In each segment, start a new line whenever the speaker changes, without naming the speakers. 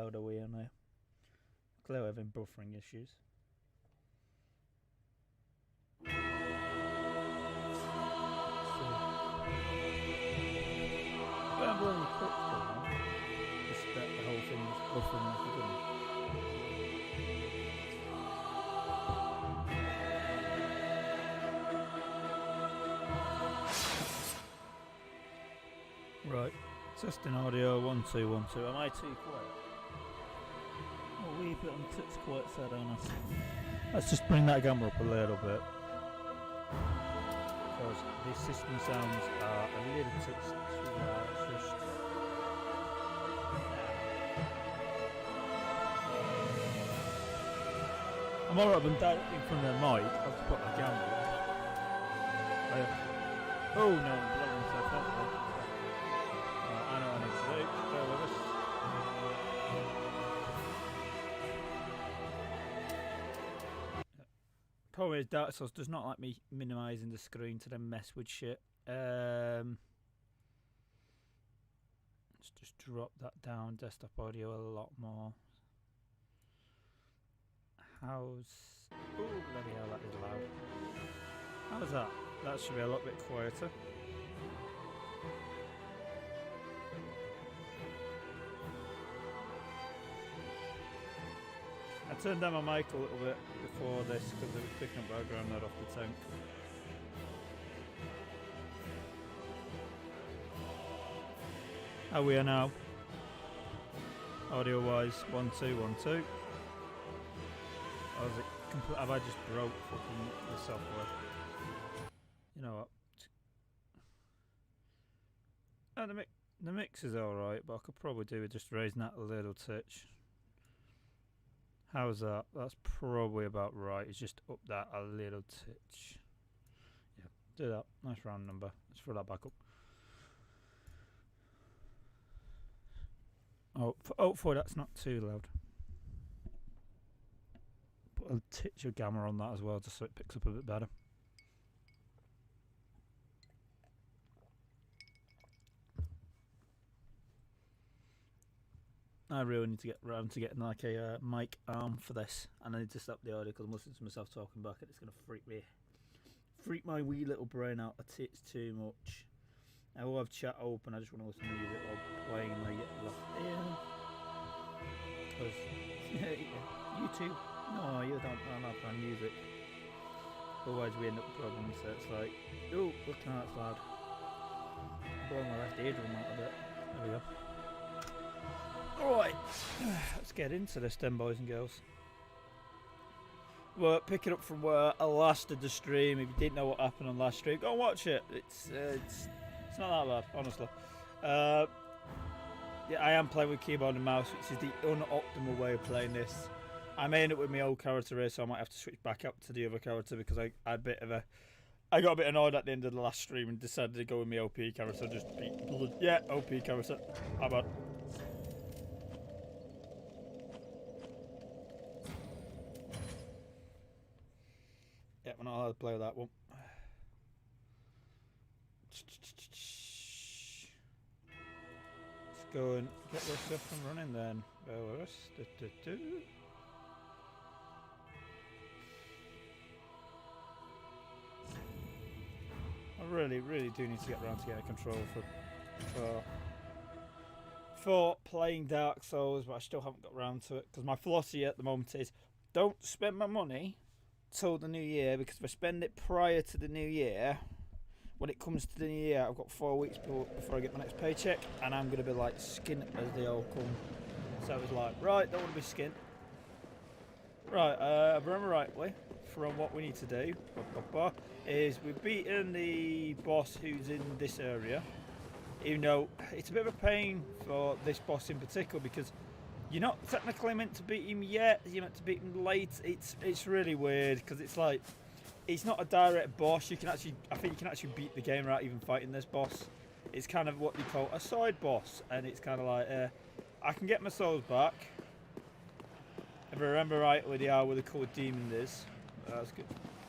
loud are we in here? Clearly having buffering issues. I don't really quick though. Just that the whole thing is buffering like a gun. Right, testing audio 1 2 1 2. Am I too quiet? A wee bit on the tits quiet side on us. Let's just bring that camera up a little bit. Because the system sounds are a little bit too loud. I'm alright, I'm directly in front of the mic. I'll just put my camera up. Oh no, I'm blowing myself up there. I know what I need to do. Bear with us. Problem is, Dark Souls does not like me minimising the screen to then mess with shit. Let's just drop that down. Desktop audio a lot more. How's... Oh, bloody hell, that is loud. How's that? That should be a lot bit quieter. I turned down my mic a little bit before this because it was picking up background noise off the tank. How we are now? Audio wise, 1 2 1 2. Or is it have I just broke fucking the software? You know what? Oh, the mix is alright, but I could probably do with just raising that a little touch. How's that? That's probably about right. It's just up that a little touch. Yeah, do that. Nice round number. Let's throw that back up. Oh, hopefully that's not too loud. Put a touch of gamma on that as well, just so it picks up a bit better. I really need to get around to getting like a mic arm for this, and I need to stop the audio because I'm listening to myself talking back and it's going to freak my wee little brain out a tits too much. I will have chat open, I just want to listen to music while playing and I get lost in. Because YouTube, no, you don't have my music. Otherwise we end up with problems, so it's like, oh, look now that's loud. I'm blowing my left eardrum out a bit. There we go. Alright, let's get into this then, boys and girls. Well, picking up from where I last did the stream. If you didn't know what happened on last stream, go and watch it. It's not that bad, honestly. Yeah, I am playing with keyboard and mouse, which is the unoptimal way of playing this. I may end up with my old character here, so I might have to switch back up to the other character because I got a bit annoyed at the end of the last stream and decided to go with my OP character. Just beat blood. Yeah, OP character. How about? Yeah, we're not allowed to play with that one. Let's go and get this up and running then. Belarus. I really do need to get around to getting a control for playing Dark Souls, but I still haven't got around to it because my philosophy at the moment is don't spend my money till the new year, because if I spend it prior to the new year, when it comes to the new year, I've got 4 weeks before I get my next paycheck, and I'm going to be like skint as they all come. So it was like, right, don't want to be skint. Right, if I remember rightly, from what we need to do, is we've beaten the boss who's in this area, even though it's a bit of a pain for this boss in particular, because you're not technically meant to beat him yet, you're meant to beat him late. It's really weird, because it's like, it's not a direct boss. I think you can actually beat the game without even fighting this boss. It's kind of what they call a side boss, and it's kind of like, I can get my souls back. If I remember rightly, they are where the coloured demon is. That's good.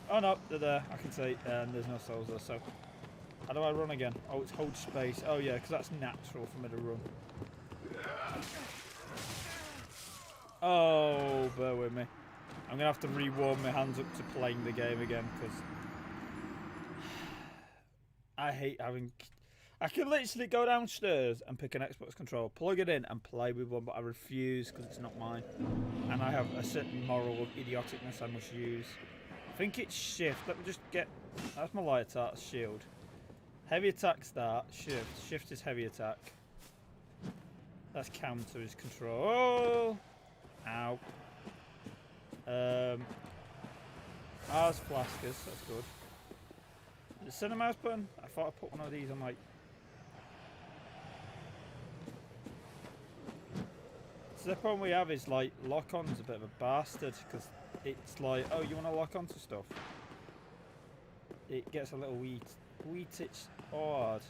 Oh no, they're there, I can see, and there's no souls there, so. How do I run again? Oh, it's hold space. Oh yeah, because that's natural for me to run. Oh, bear with me. I'm going to have to rewarm my hands up to playing the game again, because I hate having... I can literally go downstairs and pick an Xbox controller, plug it in and play with one, but I refuse because it's not mine. And I have a certain moral of idioticness I must use. I think it's shift. Let me just get... That's my light attack, shield. Heavy attack start, shift. Shift is heavy attack. That's counter is control. Ow. R's flaskers, that's good. The center mouse button? I thought I put one of these on my... So the problem we have is like lock-on's a bit of a bastard because it's like, oh, you want to lock onto stuff? It gets a little wee titch odd.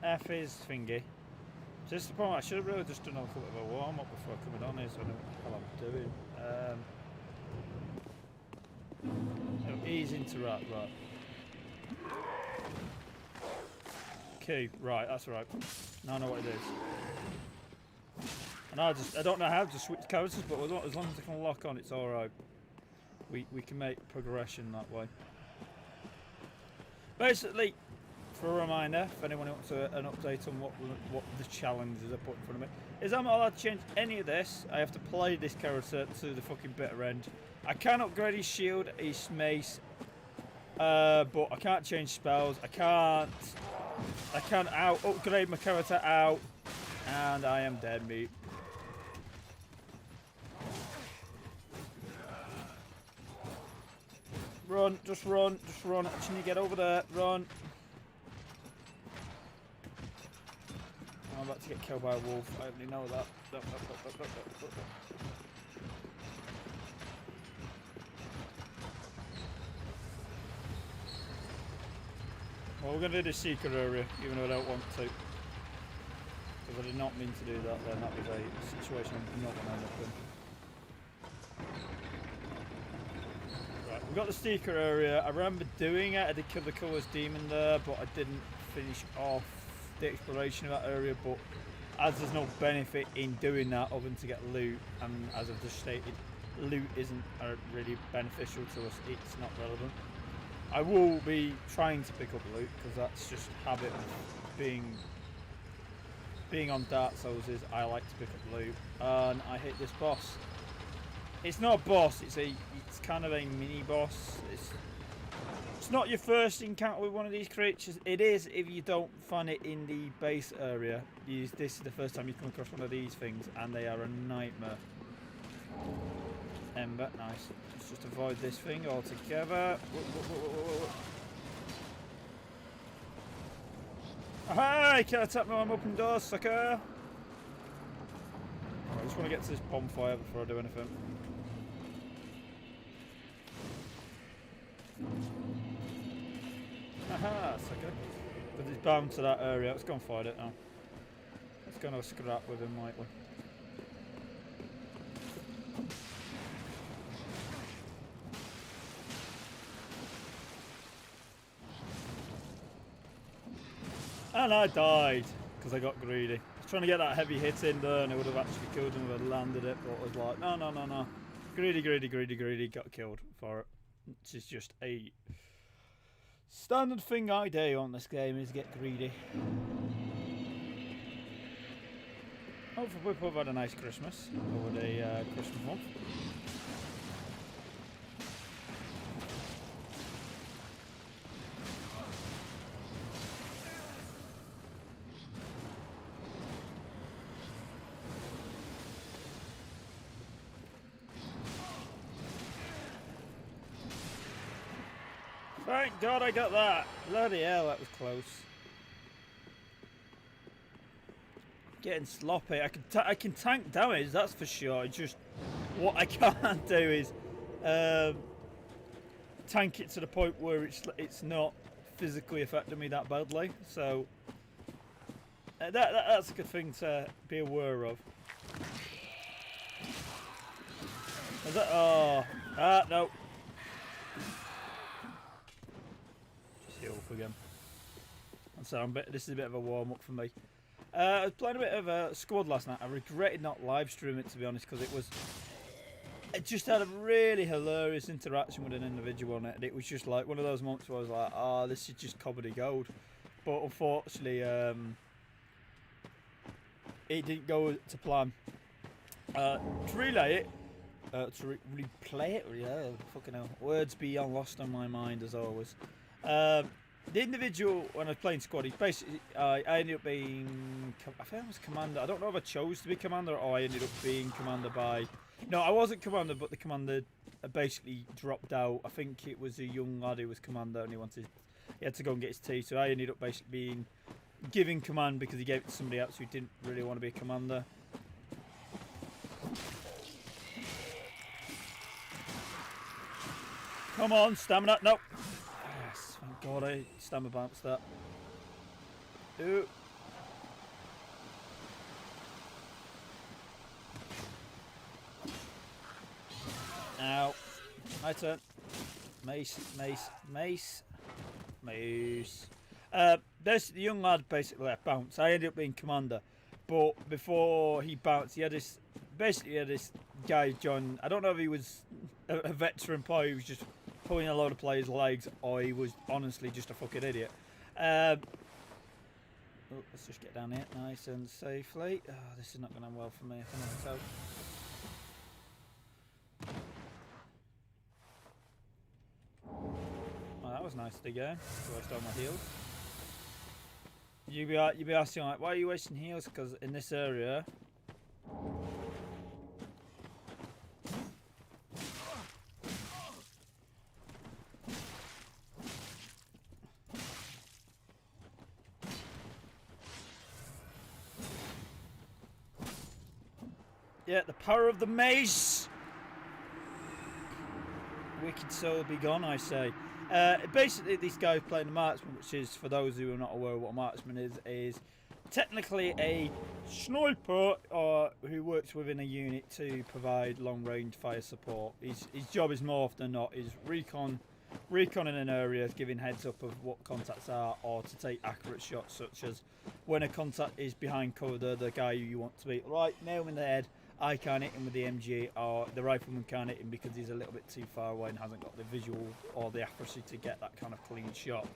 F is thingy. Just the point, I should have really just done a little bit of a warm up before coming on here so I know what the hell I'm doing. Ease interact, right. Key, right, that's right. Now I know what it is. And I don't know how to switch characters, but as long as I can lock on, it's alright. We can make progression that way. Basically, for a reminder, if anyone wants an update on what the challenges are put in front of me, is I'm not allowed to change any of this. I have to play this character to the fucking bitter end. I can upgrade his shield, his mace, but I can't change spells. I can't upgrade my character out, and I am dead meat. Run, just run, just run. Actually, get over there, run. I'm about to get killed by a wolf. I already know that. Well, we're going to do the secret area, even though I don't want to. If I did not mean to do that, then that was a situation I'm not going to end up in. Right, we've got the secret area. I remember doing it. I did kill the Colours Demon there, but I didn't finish off the exploration of that area. But as there's no benefit in doing that other than to get loot, and as I've just stated, loot isn't really beneficial to us. It's not relevant. I will be trying to pick up loot because that's just habit of being on Dark Souls. Is I like to pick up loot, and I hit this boss. It's not a boss. It's kind of a mini boss. It's not your first encounter with one of these creatures. It is if you don't find it in the base area. This is the first time you come across one of these things, and they are a nightmare. Ember, nice. Let's just avoid this thing altogether. Aha! You can't attack me when I'm open doors, sucker! I just want to get to this bonfire before I do anything. Haha, sucker. But he's bound to that area. Let's go and find it now. Let's go and have a scrap with him, might we? And I died because I got greedy. I was trying to get that heavy hit in there and it would have actually killed him if I'd landed it, but I was like, no. Greedy, got killed for it. Which is just a standard thing I do on this game, is get greedy. Hopefully we've had a nice Christmas over the Christmas month. Thank God I got that. Bloody hell, that was close. Getting sloppy. I can tank damage, that's for sure. It's just what I can't do is tank it to the point where it's not physically affecting me that badly. So that's a good thing to be aware of. Is that? Oh, no. Just heal up again. And so this is a bit of a warm up for me. I was playing a bit of a squad last night. I regretted not live streaming it, to be honest, because it just had a really hilarious interaction with an individual on it. And it was just like one of those moments where I was like, oh, this is just comedy gold. But unfortunately, it didn't go to plan. To relay it, to replay it, yeah, fucking hell. Words beyond lost on my mind as always. The individual, when I was playing squad, he's basically, I ended up being, I think I was commander. I don't know if I chose to be commander or I ended up being commander by, no, I wasn't commander, but the commander basically dropped out. I think it was a young lad who was commander and he had to go and get his tea. So I ended up basically being giving command because he gave it to somebody else who didn't really want to be a commander. Come on, stamina, no. Yes, thank God I stamina bounced that. Ooh. Ow. My turn. Mace, mace, mace. Mace. This the young lad basically left bounce. I ended up being commander. But before he bounced, he had this guy, John. I don't know if he was a veteran player who was just pulling a load of players' legs, or he was honestly just a fucking idiot. Oh, let's just get down here nice and safely. Oh, this is not going to end well for me, I can tell. Oh, that was nice to go. So I stole my heals. You'd be asking like, why are you wasting heals? Because in this area, yeah, the power of the mace. Wicked soul be gone, I say. Basically, this guy playing the marksman, which is, for those who are not aware of what a marksman is technically a sniper who works within a unit to provide long-range fire support. His job is more often than not is recon in an area, giving heads up of what contacts are, or to take accurate shots, such as when a contact is behind cover, the guy who you want to be right, nail him in the head. I can't hit him with the MG, or the rifleman can't hit him because he's a little bit too far away and hasn't got the visual or the accuracy to get that kind of clean shot.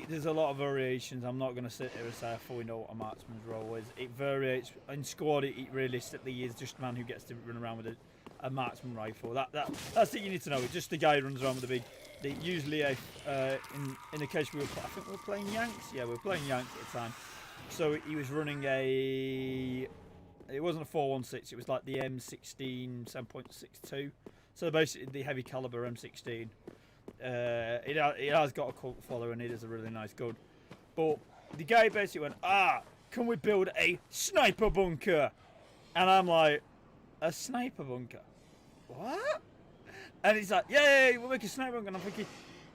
There's a lot of variations. I'm not going to sit here and say I fully know what a marksman's role is. It varies. In squad, it realistically is just a man who gets to run around with a marksman rifle. That's what you need to know. It's just the guy who runs around with a big. Usually, in the case I think we were playing Yanks. Yeah, we were playing Yanks at the time. So he was running a. It wasn't a 416, it was like the M16 7.62. So basically the heavy caliber M16. It has got a cult following, it is a really nice gun. But the guy basically went, can we build a sniper bunker? And I'm like, a sniper bunker? What? And he's like, yeah, we'll make a sniper bunker. And I'm thinking,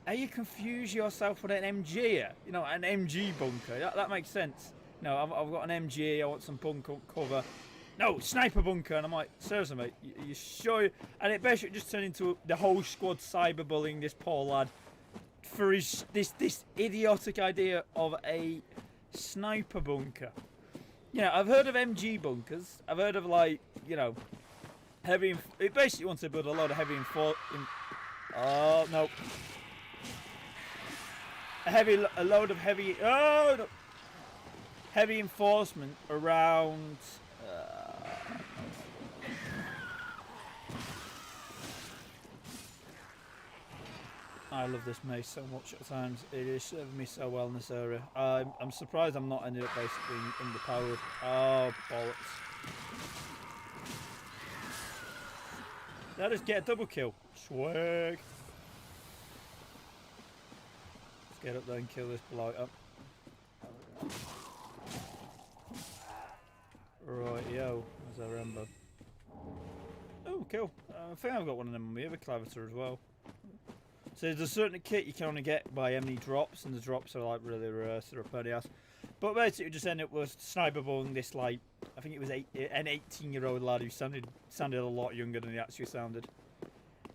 how you confuse yourself with an MG? You know, an MG bunker. That makes sense. No, I've got an MG, I want some bunker cover. No, sniper bunker. And I'm like, seriously, mate, you sure? And it basically just turned into the whole squad cyberbullying this poor lad for this idiotic idea of a sniper bunker. You know, I've heard of MG bunkers. I've heard of, like, you know, heavy. It basically wants to build a lot of heavy oh no. A load of heavy. Oh no. Heavy enforcement around. I love this mace so much at times. It is serving me so well in this area. I'm surprised I'm not ended up basically underpowered. Oh, bollocks. Did I just get a double kill? Swag. Let's get up there and kill this blighter. Right, yo, as I remember. Oh, cool. I think I've got one of them on me, a clavitor as well. So there's a certain kit you can only get by any drops, and the drops are like really rare, so they're a bloody ass. But basically, it just ended up with sniper bullying this, like, I think it was an 18-year-old lad who sounded a lot younger than he actually sounded.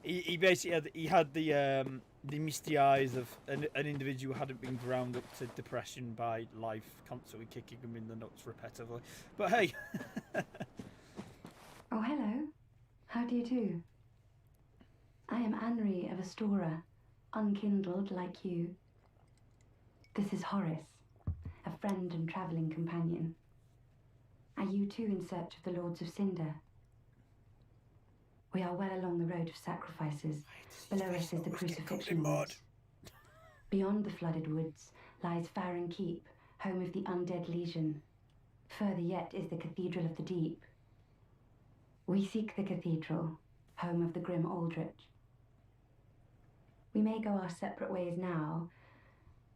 He basically had the the misty eyes of an individual who hadn't been ground up to depression by life constantly kicking him in the nuts repetitively. But hey.
Oh, hello. How do you do? I am Anri of Astora, unkindled like you. This is Horace, a friend and travelling companion. Are you too in search of the Lords of Cinder? We are well along the road of sacrifices. Below us is the crucifixion woods. Beyond the flooded woods lies Farron Keep, home of the undead legion. Further yet is the Cathedral of the Deep. We seek the cathedral, home of the grim Aldrich. We may go our separate ways now,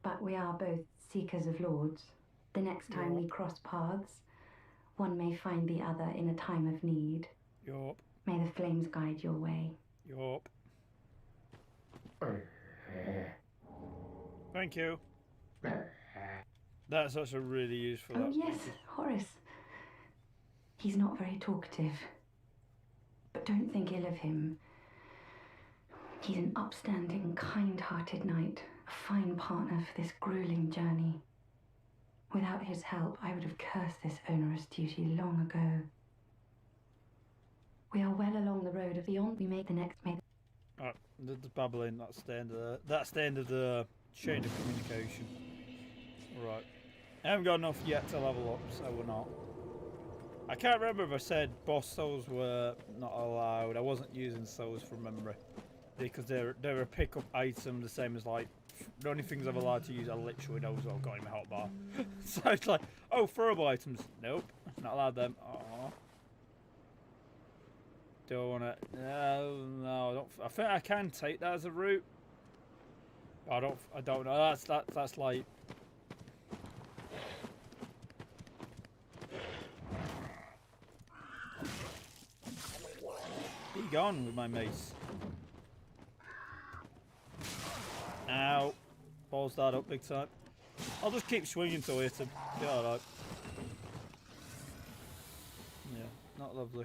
but we are both seekers of lords. The next time we cross paths, one may find the other in a time of need.
Yup.
May the flames guide your way.
Yup. Thank you. That's such a really useful.
Oh yes, Horace. He's not very talkative. But don't think ill of him. He's an upstanding, kind-hearted knight, a fine partner for this grueling journey. Without his help, I would have cursed this onerous duty long ago. We are well along the road of beyond. We make the next.
Alright, the babbling. That's the end of the chain of communication. Right, I haven't got enough yet to level up, so we're not. I can't remember if I said boss souls were not allowed. I wasn't using souls from memory because they're a pickup item, the same as like the only things I'm allowed to use are literally those I've got in my hotbar. So it's like, oh, throwable items. Nope, not allowed them. Aww. Do I want to? No, I don't. I think I can take that as a route. I don't know. That's like. Be gone with my mace. Ow. Balls that up big time. I'll just keep swinging till I hit him. Be alright. Yeah, not lovely.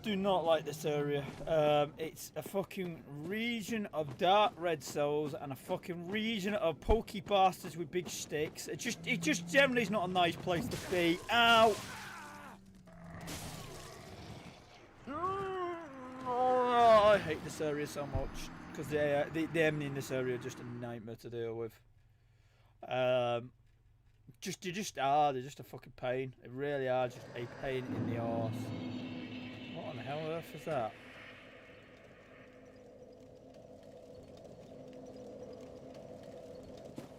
Do not like this area. It's a fucking region of dark red souls and a fucking region of pokey bastards with big sticks. It just generally is not a nice place to be. Ow! Oh, I hate this area so much because the enemy in this area are just a nightmare to deal with. They're just a fucking pain. They really are just a pain in the arse. What on the hell on earth is that?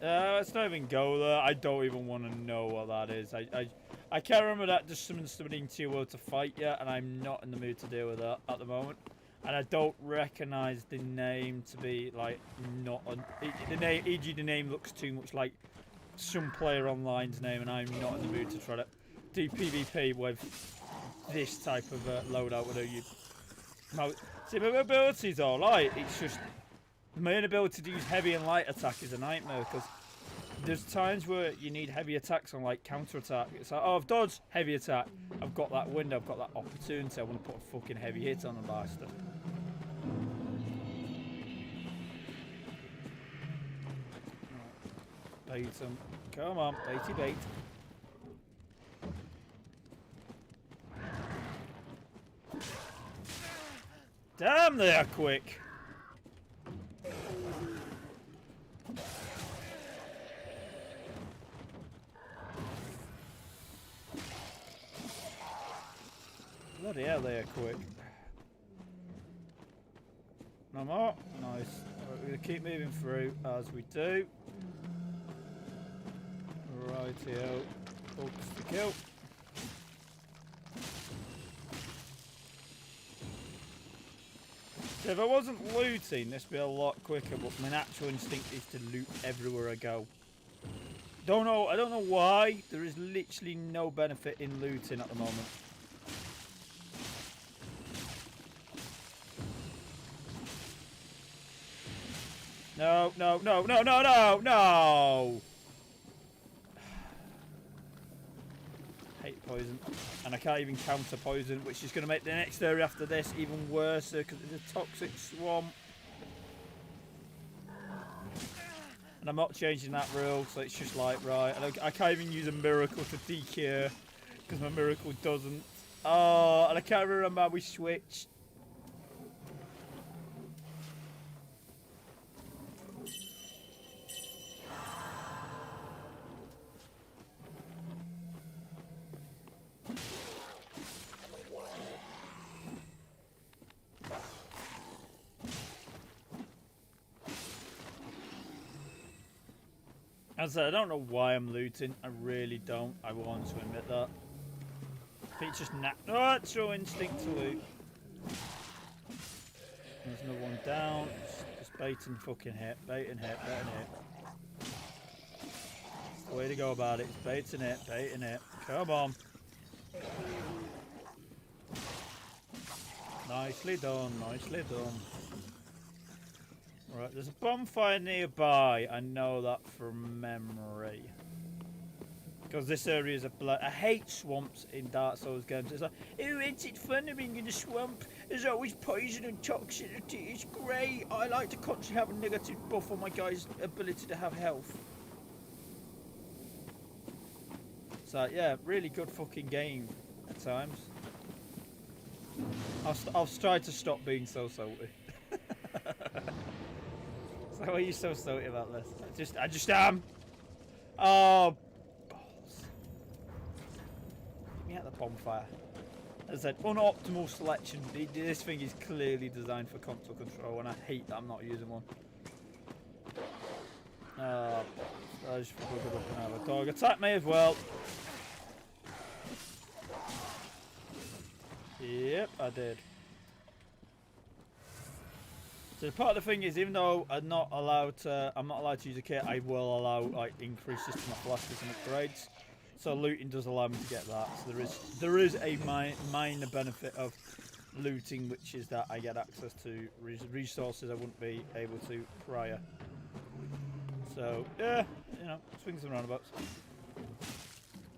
Let's not even go there. I don't even want to know what that is. I can't remember that just summoning too well to fight yet, and I'm not in the mood to deal with that at the moment. And I don't recognise the name to be like not the name. E.g. the name looks too much like some player online's name, and I'm not in the mood to try to do PvP with this type of loadout. Whether you see my ability's alright. It's just my inability to use heavy and light attack is a nightmare because there's times where you need heavy attacks on like counter attack. It's like, oh, I've dodged heavy attack. I've got that window. I've got that opportunity. I want to put a fucking heavy hit on the bastard. Bait him. Come on, baity bait. Damn, they are quick. Bloody hell, they are quick. No more. Nice. Right, we're going to keep moving through as we do. Rightio. Bugs to kill. So if I wasn't looting, this would be a lot quicker, but my natural instinct is to loot everywhere I go. I don't know why. There is literally no benefit in looting at the moment. No, no, no, no, no, no, no! hate poison. And I can't even counter poison, which is going to make the next area after this even worse because it's a toxic swamp. And I'm not changing that rule, so it's just like, right, I can't even use a miracle to decure because my miracle doesn't. Oh, and I can't remember how we switched. As I said, I don't know why I'm looting. I really don't. I want to admit that. I think it's just natural instinct to loot. There's another one down. Just bait and fucking hit. Bait and hit. Bait and hit. It's the way to go about it. It's bait and hit. Bait and hit. Come on. Nicely done. Nicely done. Right, there's a bonfire nearby. I know that from memory. Because this area is I hate swamps in Dark Souls games. It's like, oh, isn't it fun being in a swamp? There's always poison and toxicity. It's great. I like to constantly have a negative buff on my guy's ability to have health. So, yeah, really good fucking game at times. I'll try to stop being so salty. So why are you so salty about this? I just am. Oh, balls. Get me out the bonfire. As I said, unoptimal selection. This thing is clearly designed for console control, and I hate that I'm not using one. Oh, I just buggered up and have a dog attack me as well. Yep, I did. So part of the thing is, even though I'm not allowed to use a kit, I will allow like increases to my flashes and upgrades. So looting does allow me to get that. So there is a minor benefit of looting, which is that I get access to resources I wouldn't be able to prior. So yeah, you know, swings and roundabouts.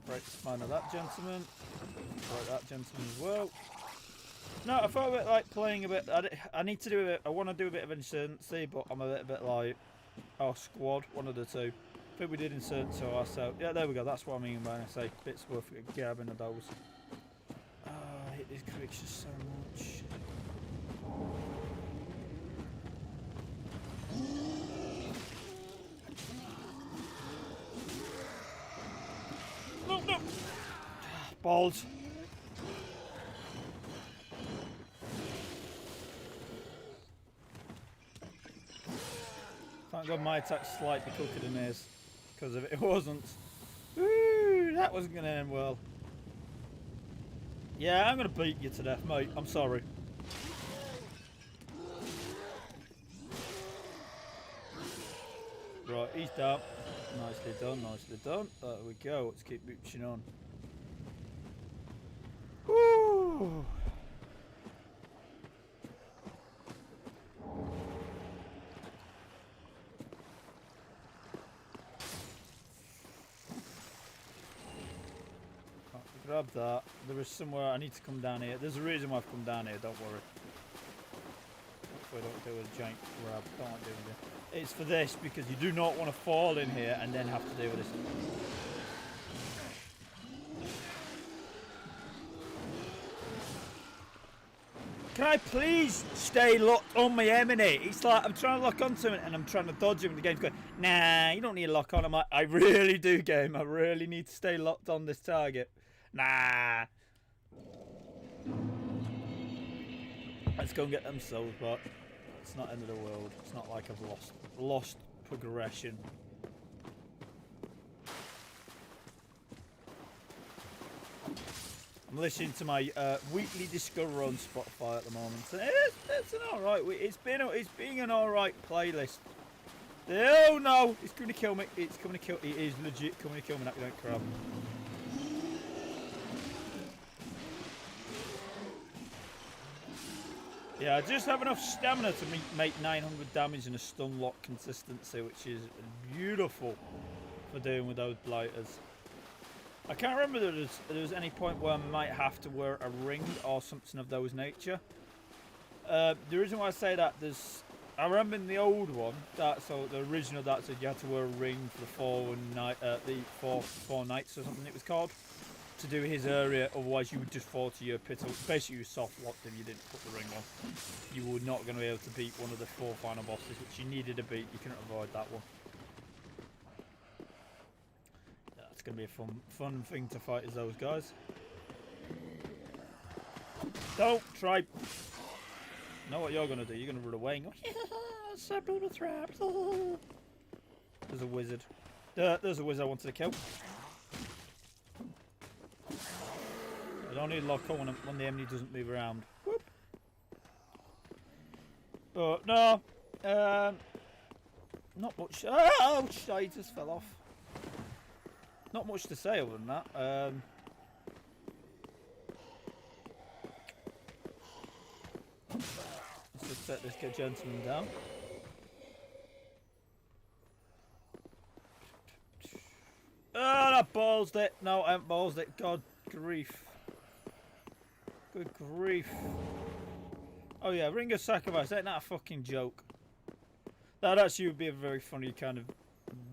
Break the spine of that gentleman. Break that gentleman as well. No, I thought about like playing a bit. I need to do a bit. I want to do a bit of insurgency, but I'm a bit like our squad, one of the two. I think we did insurgency ourselves. Yeah, there we go. That's what I mean when I say bits worth grabbing of those. I hate these creatures so much. No. Balls. Thank God my attack's slightly quicker than his, because if it wasn't, woo, that wasn't going to end well. Yeah, I'm going to beat you to death, mate. I'm sorry. Right, he's down. Nicely done, nicely done. There we go. Let's keep mooching on. Woo! Grab that. There is somewhere I need to come down here. There's a reason why I've come down here, don't worry. Hopefully I don't do a giant grab. Don't want to do it. It's for this, because you do not want to fall in here and then have to deal with this. Can I please stay locked on my enemy? It's like I'm trying to lock onto him and I'm trying to dodge him and the game's going, nah, you don't need to lock on. I'm like, I really do, game. I really need to stay locked on this target. Nah. Let's go and get them souls back. It's not end of the world. It's not like I've lost progression. I'm listening to my weekly Discover on Spotify at the moment. It's an alright. It's being an alright playlist. Oh no! It's going to kill me. It's coming to kill. It is legit coming to kill me. That you don't crap. Yeah, I just have enough stamina to make 900 damage in a stun lock consistency, which is beautiful for dealing with those blighters. I can't remember that there was any point where I might have to wear a ring or something of those nature. The reason why I say that, I remember in the old one, so the original that said you had to wear a ring for the four nights or something it was called, to do his area, otherwise you would just fall to your pit. Basically you soft locked if you didn't put the ring on. You were not going to be able to beat one of the 4 final bosses, which you needed to beat. You couldn't avoid that one. That's going to be a fun thing to fight as those guys. Don't try. Know what you're going to do? You're going to run away and go, yeah, step on the traps. There's a wizard. There's a wizard I wanted to kill. I don't need lock on when the enemy doesn't move around. Whoop. But no, not much. Oh, I just fell off. Not much to say other than that. Let's just set this good gentleman down. Ah, I ballsed it. No, I haven't ballsed it. God grief. Good grief. Oh yeah, Ring of Sacrifice. Ain't that a fucking joke? That actually would be a very funny kind of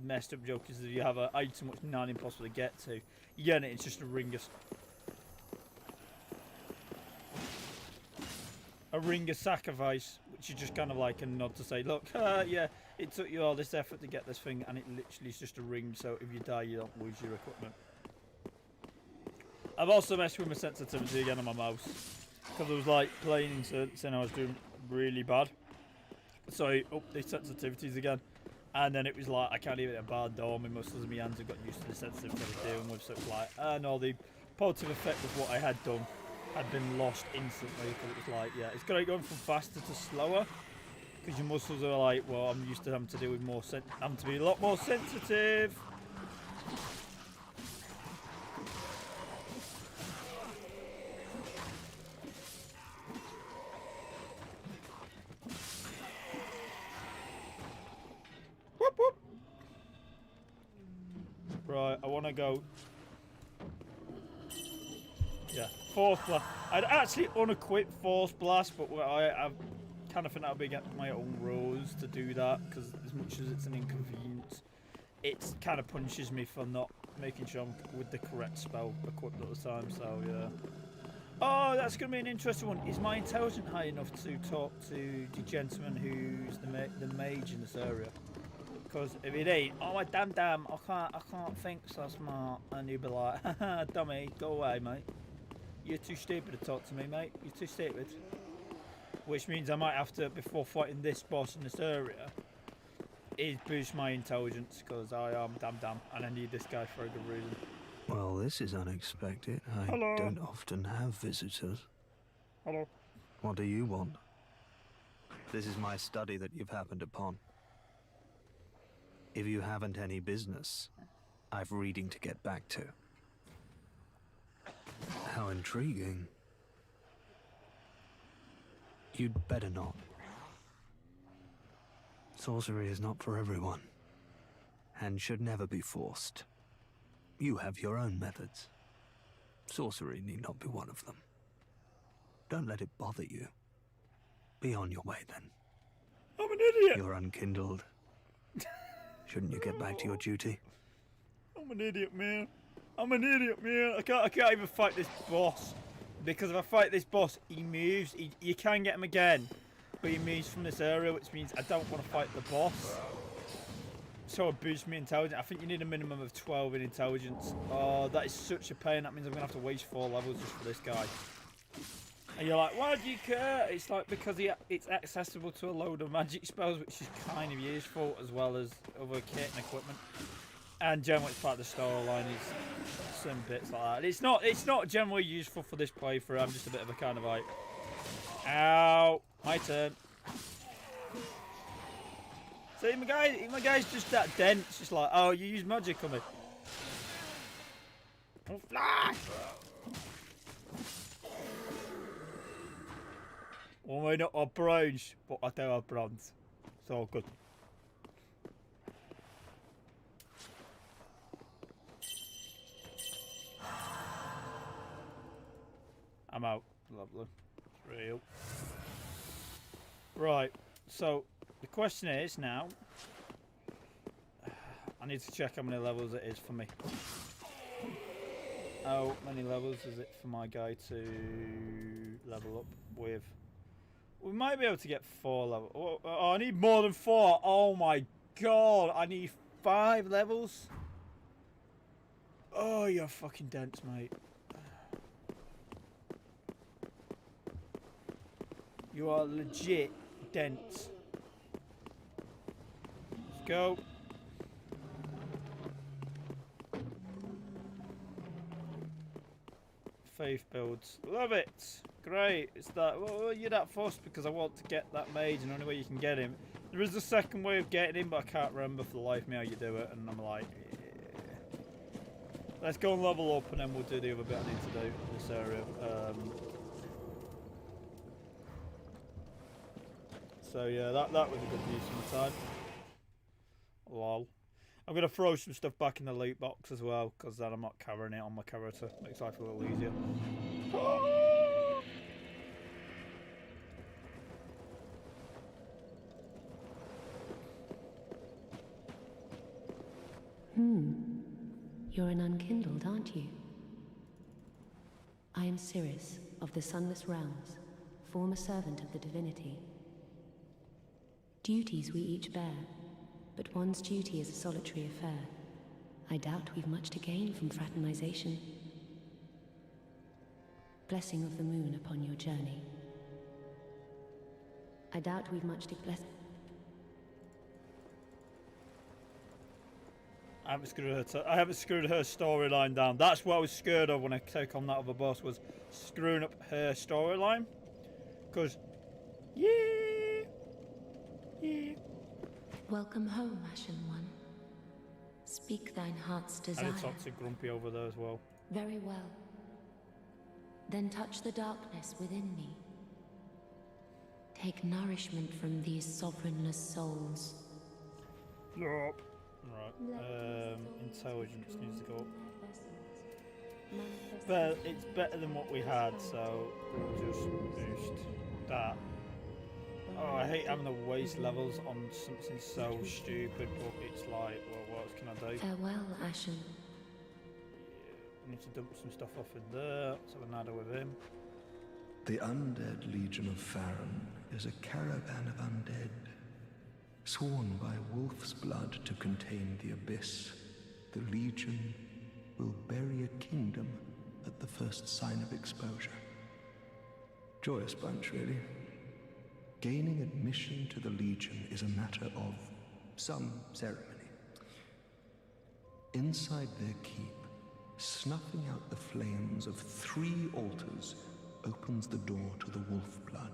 messed up joke, is that you have an item which is not impossible to get to. You get it, it's just a ring of sacrifice, which is just kind of like a nod to say, look, yeah, it took you all this effort to get this thing, and it literally is just a ring, so if you die, you don't lose your equipment. I've also messed with my sensitivity again on my mouse, because I was like playing in certain I was doing really bad. So I upped the sensitivities again, and then it was like I can't even hit a bar door. My muscles and my hands have got used to the sensitivity I was dealing with, so it's like, no, the positive effect of what I had done had been lost instantly, because it was like, yeah, it's going from faster to slower, because your muscles are like, well, I'm used to having to deal with more, having to be a lot more sensitive. Whoop, whoop. Right, I want to go. Yeah, Force Blast. I'd actually unequip Force Blast, but I kind of think that would be against my own rules to do that, because as much as it's an inconvenience, it kind of punishes me for not making sure I'm with the correct spell equipped at the time, so yeah. Oh, that's going to be an interesting one. Is my intelligence high enough to talk to the gentleman who's the mage in this area? Because if it ain't, oh my damn, I can't think so smart. And you'll be like, haha, dummy, go away, mate. You're too stupid to talk to me, mate. You're too stupid. Which means I might have to, before fighting this boss in this area, is boost my intelligence, because I am damn, and I need this guy for a good reason.
Well, this is unexpected. I don't often have visitors.
Hello.
What do you want? This is my study that you've happened upon. If you haven't any business, I've reading to get back to. How intriguing. You'd better not. Sorcery is not for everyone, and should never be forced. You have your own methods. Sorcery need not be one of them. Don't let it bother you. Be on your way then.
I'm an idiot.
You're unkindled. Shouldn't you get back to your duty?
I'm an idiot, man. I can't even fight this boss. Because if I fight this boss, he moves. You can get him again, but he moves from this area, which means I don't want to fight the boss. So I boost my intelligence. I think you need a minimum of 12 in intelligence. Oh, that is such a pain. That means I'm going to have to waste 4 levels just for this guy. And you're like, why do you care? It's like, because it's accessible to a load of magic spells, which is kind of useful, as well as other kit and equipment. And generally it's part of the storyline is some bits like that. It's not generally useful for this playthrough. I'm just a bit of a kind of like, ow, my turn. See, my guy's just that dense. Just like, oh, you use magic on me. Oh, fly! Well, I not have bronze, but I do have bronze. It's all good. I'm out. Lovely. Real. Right. So the question is now. I need to check how many levels it is for me. How many levels is it for my guy to level up with? We might be able to get 4 levels. Oh, I need more than 4. Oh my god. I need 5 levels. Oh, you're fucking dense, mate. You are legit dense. Let's go. Faith builds. Love it. Great. It's that. Well, you're that fussed because I want to get that mage, and the only way you can get him. There is a second way of getting him, but I can't remember for the life of me how you do it, and I'm like, let's go and level up, and then we'll do the other bit I need to do in this area. So yeah, that was a good use of my time. Lol. I'm going to throw some stuff back in the loot box as well, because then I'm not covering it on my character. Makes life a little easier.
You're an unkindled, aren't you? I am Cirrus, of the Sunless Realms, former servant of the divinity. Duties we each bear, but one's duty is a solitary affair. I doubt we've much to gain from fraternization. Blessing of the moon upon your journey. I doubt we've much to bless.
I haven't screwed her storyline down. That's what I was scared of when I took on that other boss, was screwing up her storyline. Because, yeah.
Welcome home, Ashen One. Speak thine heart's desire.
And it's toxic grumpy over there as well.
Very well. Then touch the darkness within me. Take nourishment from these sovereignless souls.
Yup. Right. Intelligence needs to go up. But it's better than what we had, so we'll just boost that. Oh, I hate having to waste levels on something so stupid, but it's like, well, what else can I do?
Farewell, Ashen.
I need to dump some stuff off in there, so we're nada with him.
The Undead Legion of Farron is a caravan of undead, sworn by wolf's blood to contain the abyss. The Legion will bury a kingdom at the first sign of exposure. Joyous bunch, really. Gaining admission to the Legion is a matter of some ceremony. Inside their keep, snuffing out the flames of 3 altars opens the door to the wolf blood.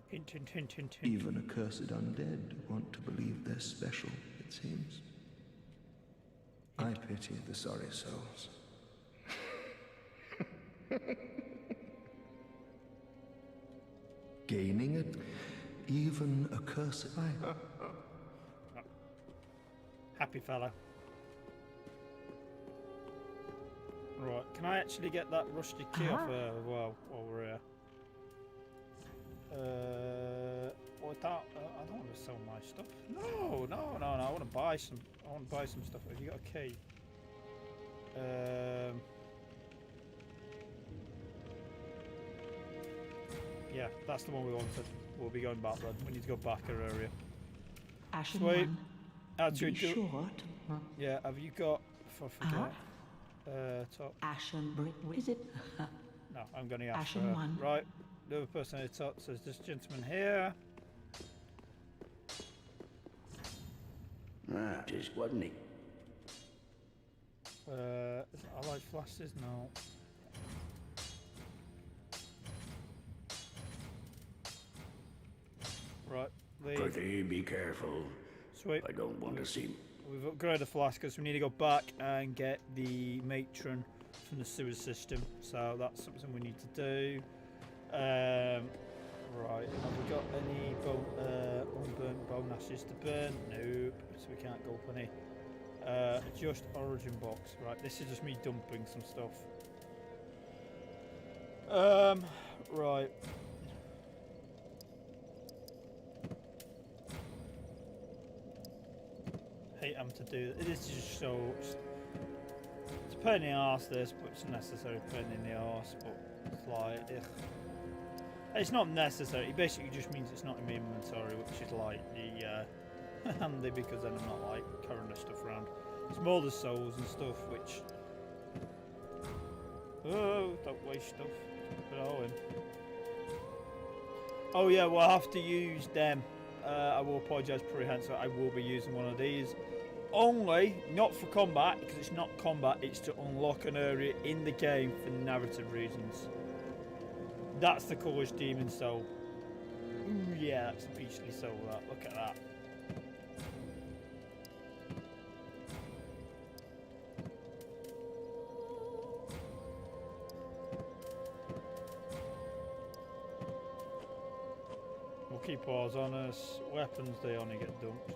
Hint, hint, hint, hint, hint.
Even accursed undead want to believe they're special, it seems. I pity the sorry souls. Gaining it, even accursed.
Happy fella. Right, can I actually get that rusty key off her as well while we're here? I don't want to sell my stuff. No, I want to buy some. I want to buy some stuff. Have you got a key? Yeah, that's the one we wanted. We'll be going back then. We need to go back our area.
Ashen
Sweet.
One,
Actually,
be sure to...
yeah, have you got... Before I forget. Top.
Ashen Brick... Is it?
No, I'm going to ask
Ashen
for her.
One.
Right, the other person at the top says this gentleman here.
Just wasn't he?
Is it allied flashes? No. Right,
Pretty be careful.
Sweet.
I don't want to see.
We've upgraded the flaskers, so we need to go back and get the matron from the sewer system. So that's something we need to do. Right, have we got any unburnt bone ashes to burn? Nope, so we can't go up any. Just origin box. Right, this is just me dumping some stuff. Right. Hate having to do this. Is just so. It's a pain in the arse, this, but it's a necessary pain in the arse. But it's like, ugh. It's not necessary. It basically just means it's not in my inventory, which is like the handy because then I'm not like carrying the stuff around. It's more the souls and stuff, which. Oh, don't waste stuff. Put it all in. Oh yeah, we'll have to use them. I will apologise pre-hand, so I will be using one of these. Only, not for combat, because it's not combat, it's to unlock an area in the game for narrative reasons. That's the Cullish Demon Soul. Ooh, yeah, that's a beastly soul, that. Look at that. We'll keep ours on us. Weapons, they only get dumped.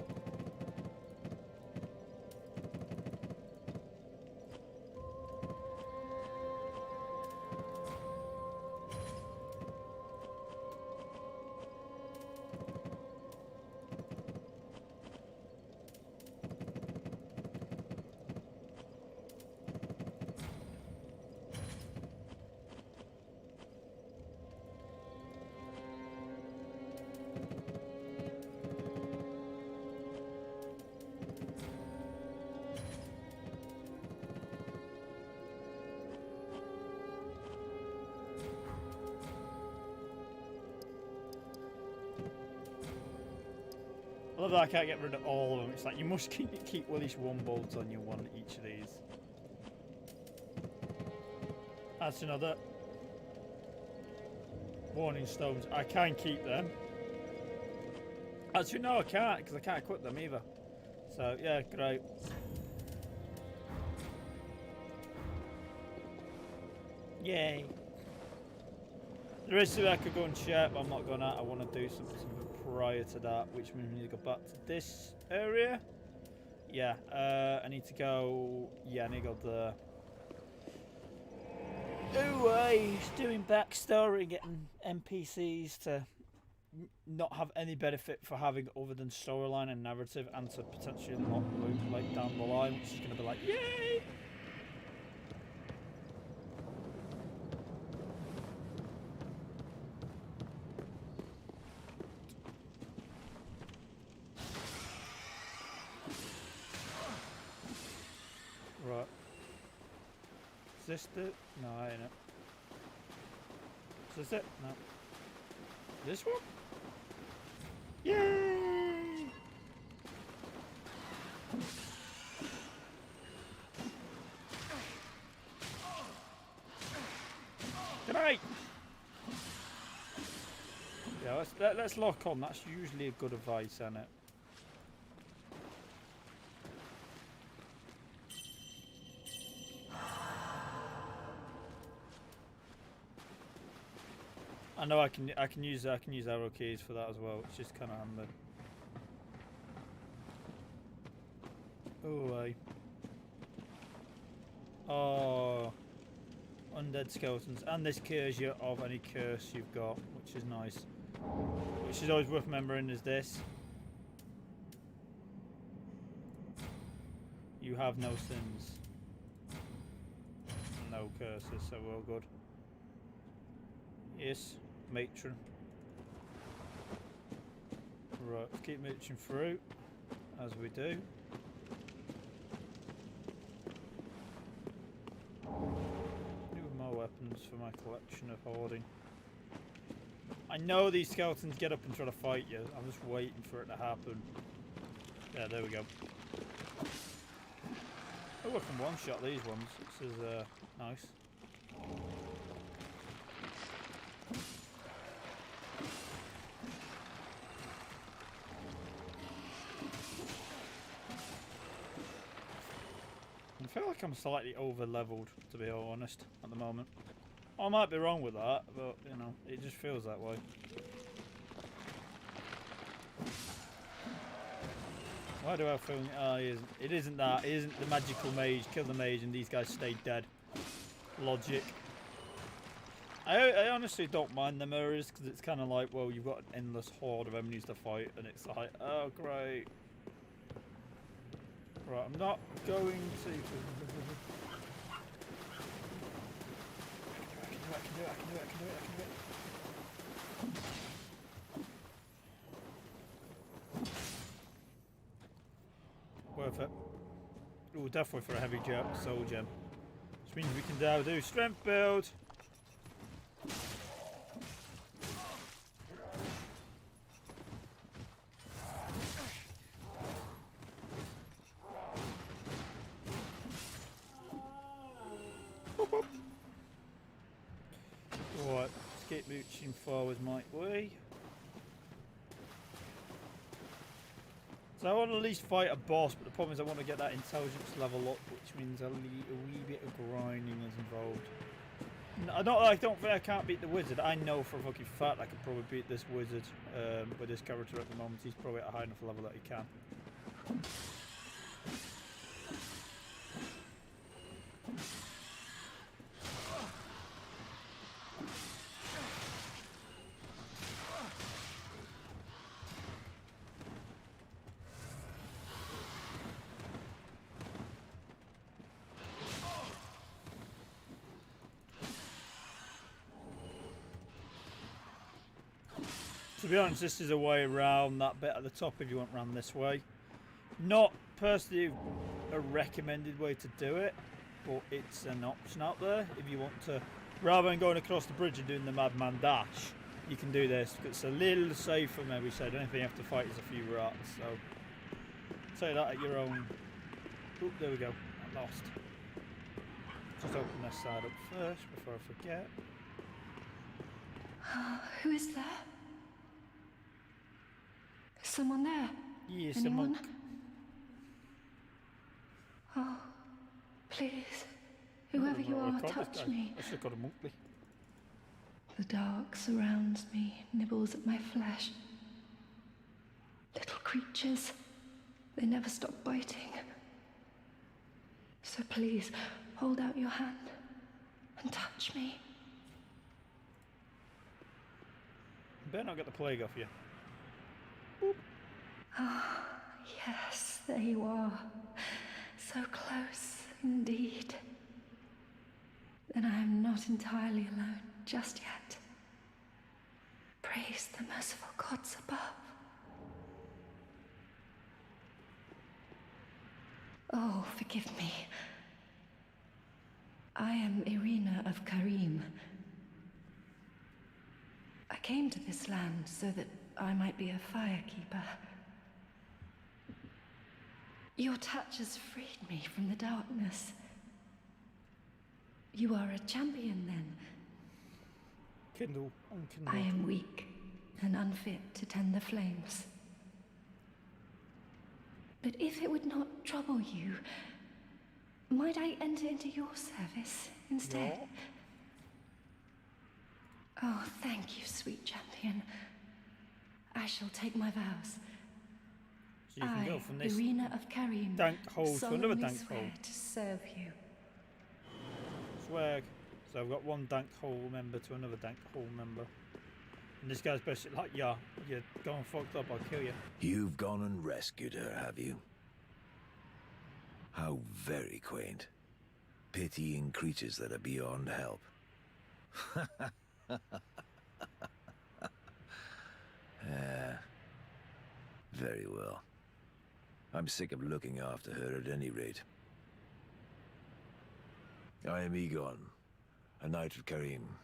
I love that I can't get rid of all of them. It's like you must keep at least one bolt on you, one each of these. That's another. Warning stones. I can keep them. Actually, no, I can't because I can't equip them either. So yeah, great. Yay. There is something I could go and check, but I'm not gonna. I want to do something prior to that, which means we need to go back to this area. Yeah, I need to go. Yeah, I need to go there. Anyway, doing backstory, getting NPCs to not have any benefit for having other than storyline and narrative, and to potentially unlock loot like down the line, which is gonna be like, yay! Right. Is this the... No, ain't it. Is this it? No. This one? Yay! Good night! Yeah, let's lock on. That's usually a good advice, isn't it? I know I can use arrow keys for that as well, which is kind of handy. Oh, oh, undead skeletons, and this cures you of any curse you've got, which is nice. Which is always worth remembering is this: you have no sins, no curses, so we're all good. Yes. Matron. Right, let's keep matron through, as we do. Need more weapons for my collection of hoarding. I know these skeletons get up and try to fight you. I'm just waiting for it to happen. Yeah, there we go. Oh, I can one-shot these ones. This is nice. I feel like I'm slightly over-leveled, to be honest, at the moment. I might be wrong with that, but, you know, it just feels that way. Why do I feel... Oh, it isn't that. It isn't the magical mage. Kill the mage and these guys stay dead. Logic. I honestly don't mind the mirrors because it's kind of like, well, you've got an endless horde of enemies to fight, and it's like, oh great. Right, I'm not going to. I can do it. Worth it. Ooh, definitely for a heavy soul gem. Which means we can now do strength build. Right, let's keep mooching forward, might we? So I want to at least fight a boss, but the problem is I want to get that intelligence level up, which means a wee bit of grinding is involved. I don't think I can't beat the wizard. I know for a fucking fact I could probably beat this wizard with this character at the moment. He's probably at a high enough level that he can. To be honest, this is a way around that bit at the top if you went round this way. Not personally a recommended way to do it, but it's an option out there if you want to. Rather than going across the bridge and doing the Madman Dash, you can do this. It's a little safer, maybe said. The only thing you have to fight is a few rats, so say that at your own. Oop, there we go. I lost. Just open this side up first before I forget.
Who is there? Is someone there?
Yes,
Anyone?
a monk.
Oh, please, whoever you are, touch me.
I should have got a monkey.
The dark surrounds me, nibbles at my flesh. Little creatures, they never stop biting. So please, hold out your hand and touch me.
You better not get the plague off you.
Ah, yes, there you are. So close, indeed. Then I am not entirely alone just yet. Praise the merciful gods above. Oh, forgive me. I am Irina of Karim. I came to this land so that I might be a firekeeper. Your touch has freed me from the darkness. You are a champion, then?
Kindle, unkindled.
I am weak and unfit to tend the flames. But if it would not trouble you, might I enter into your service instead?
Yeah.
Oh, thank you, sweet champion. I shall take my vows.
So you can go from this
Irina of Karim,
dank hole to another
solemnly
dank
swear
hole.
to serve you.
Swag. So I've got one dank hole member to another dank hole member. And this guy's basically like, yeah, you're going fucked up, I'll kill you.
You've gone and rescued her, have you? How very quaint. Pitying creatures that are beyond help. Very well. I'm sick of looking after her at any rate. I am Egon, a knight of Karim.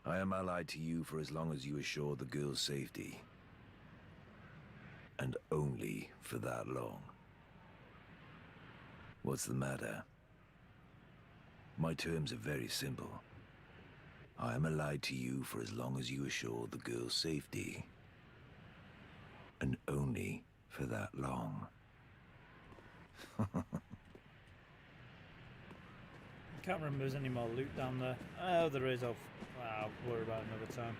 I am allied to you for as long as you assure the girl's safety. And only for that long. What's the matter? My terms are very simple. I am allied to you for as long as you assure the girl's safety. And only for that long.
I can't remember if there's any more loot down there. Oh, there is. I'll worry about it another time.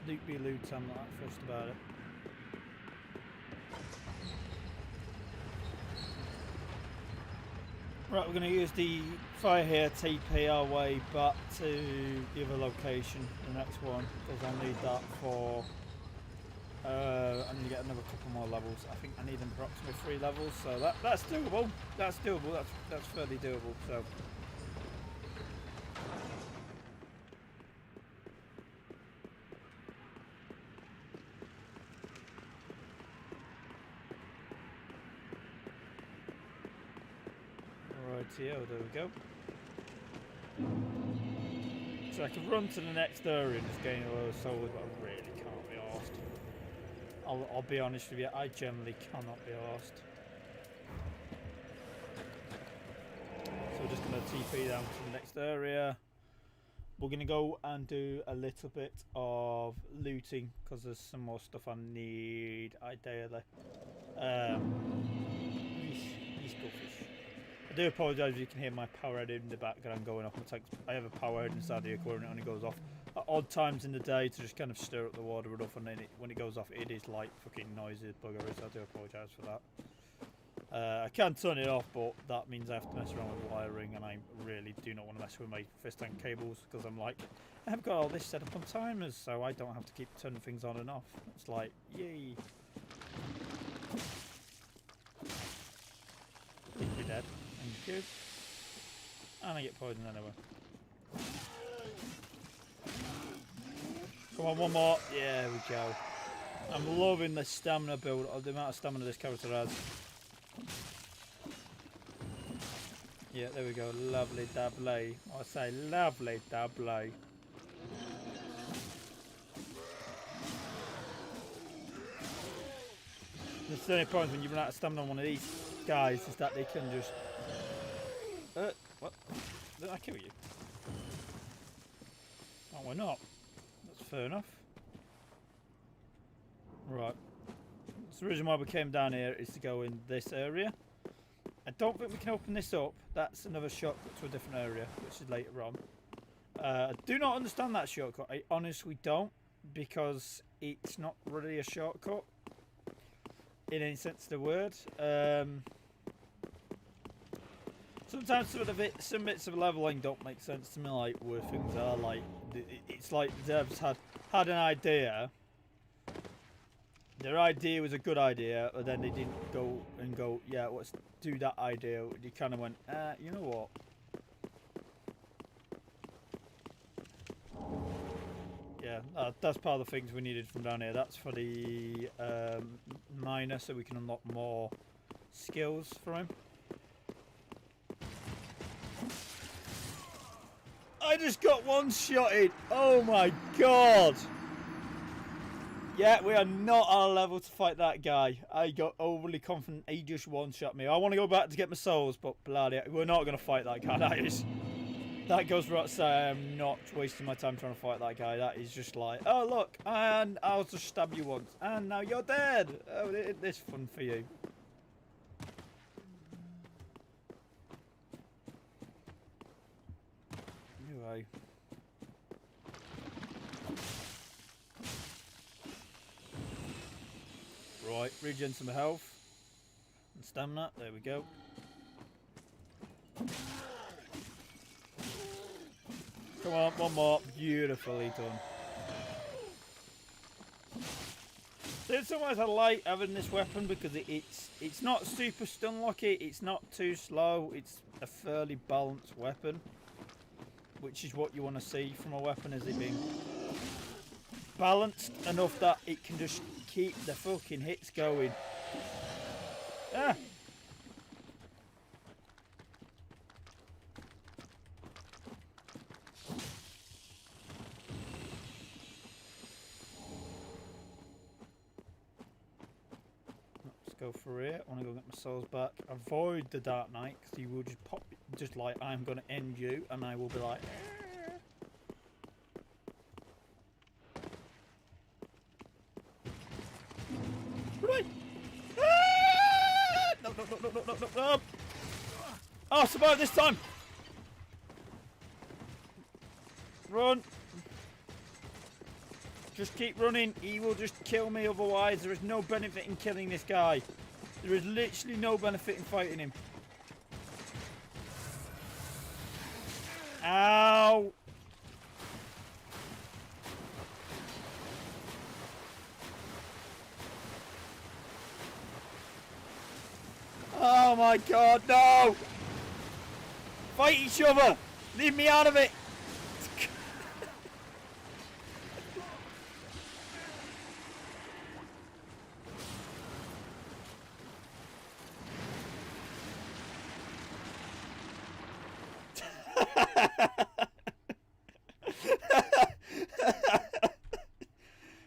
Loot be loot, I'm not that fussed about it. Right, we're going to use the fire here, TP our way back to the other location, the next one, because I'll need that for... I need to get another couple more levels. I think I need approximately 3 levels, so that's doable. That's doable. That's fairly doable. So. Rightio, there we go. So I can run to the next area and just gain a load of souls, but I really can't be arsed. I'll be honest with you, I generally cannot be arsed. So we're just going to TP down to the next area. We're going to go and do a little bit of looting because there's some more stuff I need ideally. These goldfish. I do apologise if you can hear my power head in the background going off. I have a power head inside the aquarium and it only goes off at odd times in the day to just kind of stir up the water enough, and then when it goes off it is like fucking noisy bugger, so I do apologise for that. I can turn it off, but that means I have to mess around with wiring, and I really do not want to mess with my fist tank cables because I'm like, I've got all this set up on timers so I don't have to keep turning things on and off. It's like, yay. I think you're dead. Thank you. And I get poisoned anyway. Come on, one more. Yeah, we go. I'm loving the stamina build, or the amount of stamina this character has. Yeah, there we go. Lovely doubly. I say lovely doubly. The only point when you run out of stamina on one of these guys is that they can just... what? Did I kill you? Oh, why not? That's fair enough. Right. So the reason why we came down here is to go in this area. I don't think we can open this up. That's another shortcut to a different area, which is later on. I do not understand that shortcut. I honestly don't, because it's not really a shortcut in any sense of the word. Sometimes some bits of leveling don't make sense to me, like where things are. Like it's like the devs had an idea. Their idea was a good idea, but then they didn't go, yeah, let's do that idea. You kind of went, you know what? Yeah, that's part of the things we needed from down here. That's for the miner, so we can unlock more skills for him. I just got one-shotted. Oh my god. Yeah, we are not on a level to fight that guy. I got overly confident he just one-shot me. I want to go back to get my souls, but bloody, we're not going to fight that guy. That goes without saying. I am not wasting my time trying to fight that guy. That is just like, oh look, and I'll just stab you once, and now you're dead. Oh, this fun for you. Anyway. Right, regen some health and stamina. There we go. Come on, one more. Beautifully done. So in some ways I like having this weapon because it's not super stun locky, it's not too slow, it's a fairly balanced weapon, which is what you want to see from a weapon, is it being balanced enough that it can just keep the fucking hits going. Ah! Let's go for it. I want to go get my souls back. Avoid the Dark Knight, because he will just pop, just like, I'm going to end you, and I will be like... No. Oh, I survived this time. Run. Just keep running. He will just kill me otherwise. There is no benefit in killing this guy. There is literally no benefit in fighting him. Ow! Oh my god, no! Fight each other! Leave me out of it!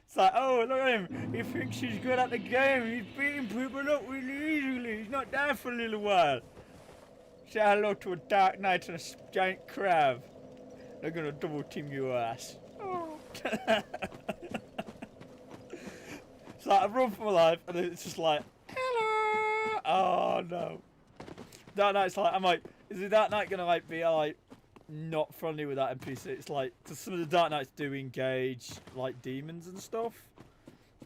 It's like, oh, look at him. He thinks he's good at the game. He's beating people up really easily. He's not there for a little while. Say hello to a Dark Knight and a giant crab. They're gonna double team your ass. Oh. It's like I run for my life, and it's just like, hello. Oh no. Dark Knight's like, I'm like, is the Dark Knight gonna like be like not friendly with that NPC? It's like, because some of the Dark Knights do engage like demons and stuff.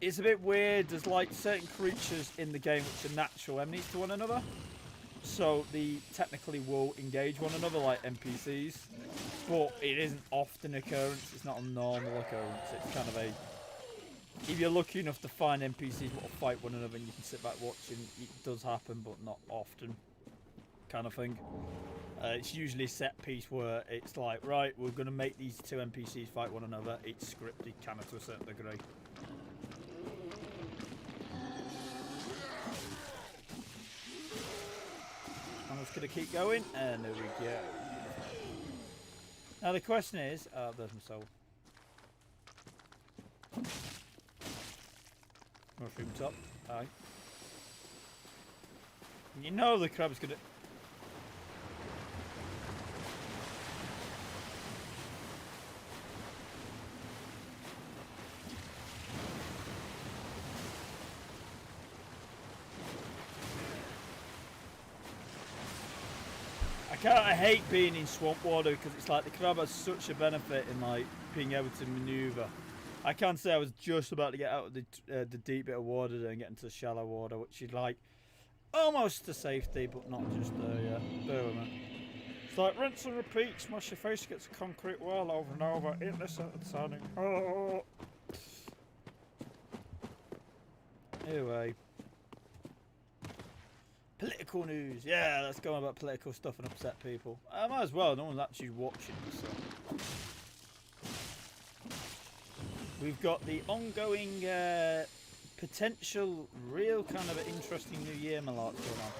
It's a bit weird. There's like certain creatures in the game which are natural enemies to one another. So they technically will engage one another like NPCs, but it isn't often occurrence. It's not a normal occurrence. It's kind of a, if you're lucky enough to find NPCs that will fight one another and you can sit back watching, it does happen, but not often, kind of thing. It's usually a set piece where it's like, right, we're going to make these two NPCs fight one another. It's scripted kind of to a certain degree. I'm just going to keep going, and there we go. Now the question is, there's my soul. Mushroom top, aye. You know the crab's going to... I hate being in swamp water because it's like the crab has such a benefit in like being able to maneuver. I can say I was just about to get out of the deep bit of water there and get into the shallow water, which is like almost to safety, but not just there yet. Bear with me. It's like rinse and repeat, smash your face against a concrete wall over and over, hit this at the turning. Oh. Anyway. Political news. Yeah, let's go on about political stuff and upset people. I might as well, no one's actually watching this. So. We've got the ongoing potential real kind of interesting New Year malark going on.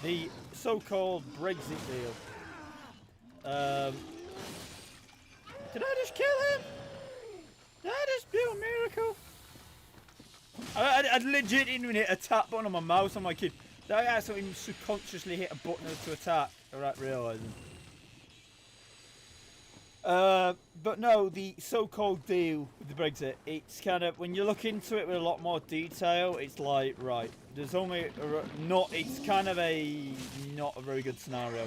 The so-called Brexit deal. Did I just kill him? Did I just do a miracle? I legit didn't hit a tap button on my mouse on my kid. Did I actually subconsciously hit a button to attack without realising? But no, the so-called deal with the Brexit, it's kind of, when you look into it with a lot more detail, it's like, right, there's only, it's kind of not a very good scenario.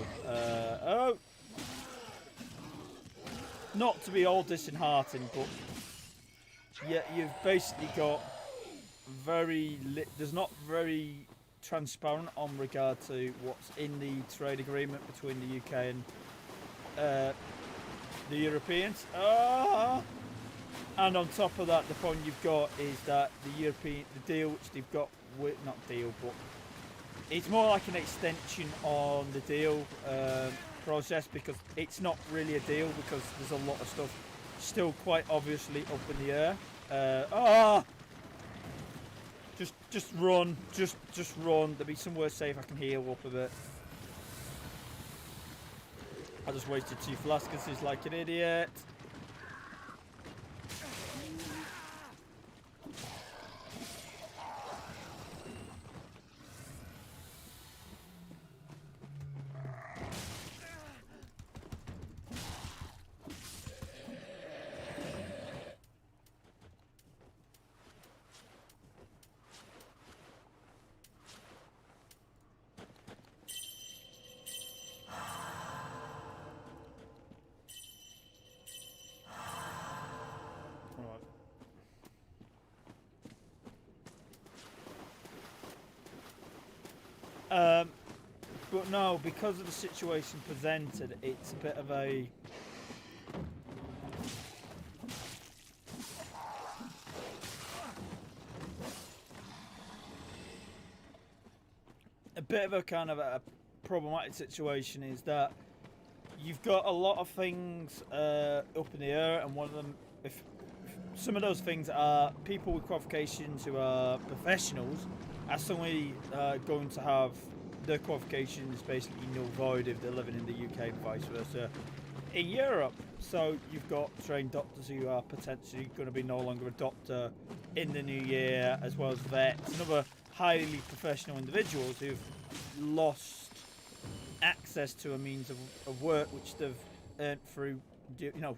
Not to be all disheartening, but yeah, you've basically got there's not very transparent on regard to what's in the trade agreement between the UK and the Europeans. And on top of that, the point you've got is that the deal which they've got with, not deal, but it's more like an extension on the deal process, because it's not really a deal, because there's a lot of stuff still quite obviously up in the air. Just run, just run. There'll be somewhere safe I can heal up a bit. I just wasted 2 flasks like an idiot. But no, because of the situation presented, it's a bit of a kind of a problematic situation. Is that you've got a lot of things up in the air, and one of them, if some of those things are people with qualifications who are professionals, are suddenly going to have their qualifications basically null void if they're living in the UK and vice versa in Europe. So you've got trained doctors who are potentially going to be no longer a doctor in the new year, as well as vets and other highly professional individuals who've lost access to a means of work which they've earned through,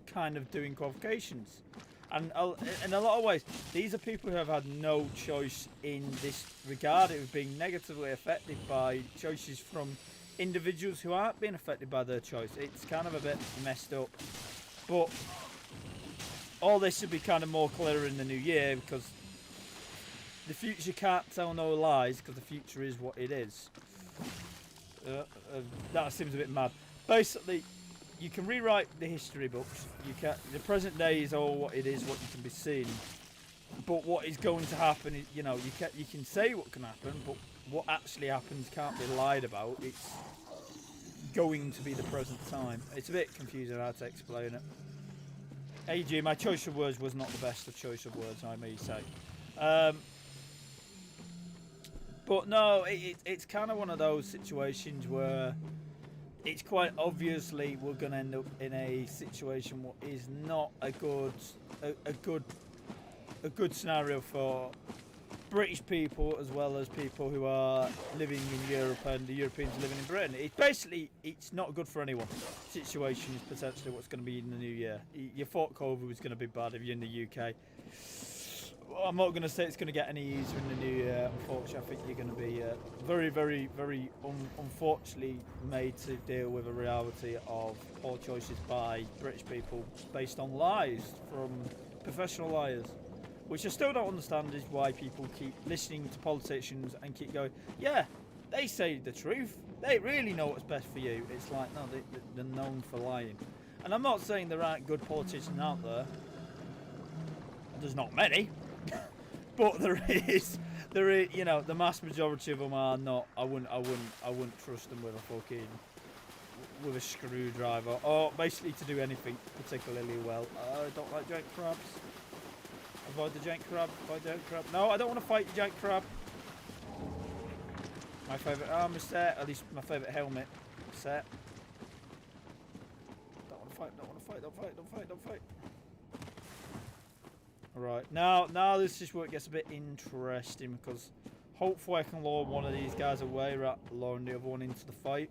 kind of doing qualifications. And in a lot of ways, these are people who have had no choice in this regard. It was being negatively affected by choices from individuals who aren't being affected by their choice. It's kind of a bit messed up. But all this should be kind of more clearer in the new year, because the future can't tell no lies, because the future is what it is. That seems a bit mad. Basically, you can rewrite the history books. The present day is all what it is, what you can be seen. But what is going to happen is, you can say what can happen, but what actually happens can't be lied about. It's going to be the present time. It's a bit confusing how to explain it. AG, my choice of words was not the best of choice of words, I may say. But no, it's kind of one of those situations where it's quite obviously we're going to end up in a situation what is not a good scenario for British people, as well as people who are living in Europe and the Europeans living in Britain. It's not good for anyone. Situation is potentially what's going to be in the new year. You thought COVID was going to be bad if you're in the UK. I'm not going to say it's going to get any easier in the new year. Unfortunately, I think you're going to be very, very, very unfortunately made to deal with a reality of poor choices by British people based on lies from professional liars. Which I still don't understand is why people keep listening to politicians and keep going, yeah, they say the truth. They really know what's best for you. It's like, no, they're known for lying. And I'm not saying there aren't good politicians out there. There's not many. But there is, the mass majority of them are not. I wouldn't trust them with a screwdriver, or basically to do anything particularly well. I don't like giant crabs. Avoid the giant crab. Avoid the giant crab. No, I don't want to fight the giant crab. My favourite armor set, at least my favourite helmet set. Don't want to fight. Don't want to fight. Don't fight. Don't fight. Don't fight. Right, now this is where it gets a bit interesting, because hopefully I can lure one of these guys away, right, luring the other one into the fight.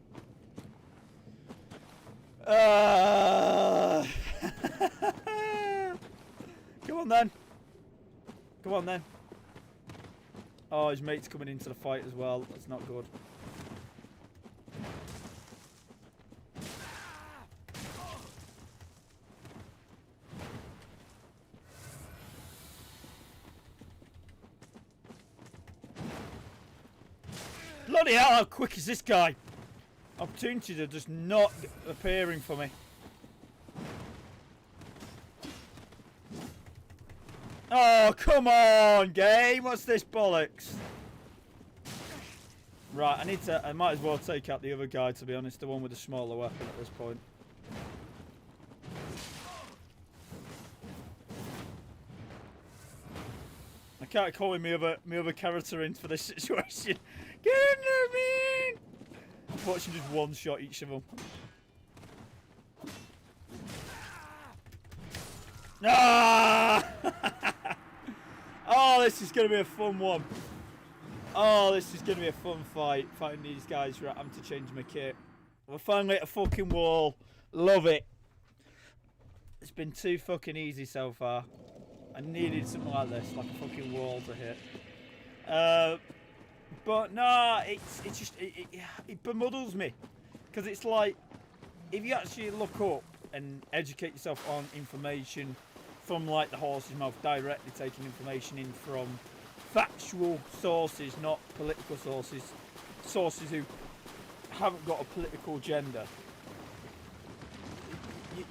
Come on then. Come on then. Oh, his mate's coming into the fight as well. That's not good. Bloody hell, how quick is this guy? Opportunities are just not appearing for me. Oh, come on, game. What's this bollocks? Right, I might as well take out the other guy, to be honest, the one with the smaller weapon at this point. I can't call him my other character in for this situation. Get in there, man! Unfortunately, just one shot each of them. Ah! Oh, this is going to be a fun one. Oh, this is going to be a fun fight. Fighting these guys. Right, I'm to change my kit. We're finally at a fucking wall. Love it. It's been too fucking easy so far. I needed something like this, like a fucking wall to hit. But no, it's just it bemuddles me, because it's like, if you actually look up and educate yourself on information from like the horse's mouth, directly taking information in from factual sources, not political sources, sources who haven't got a political agenda.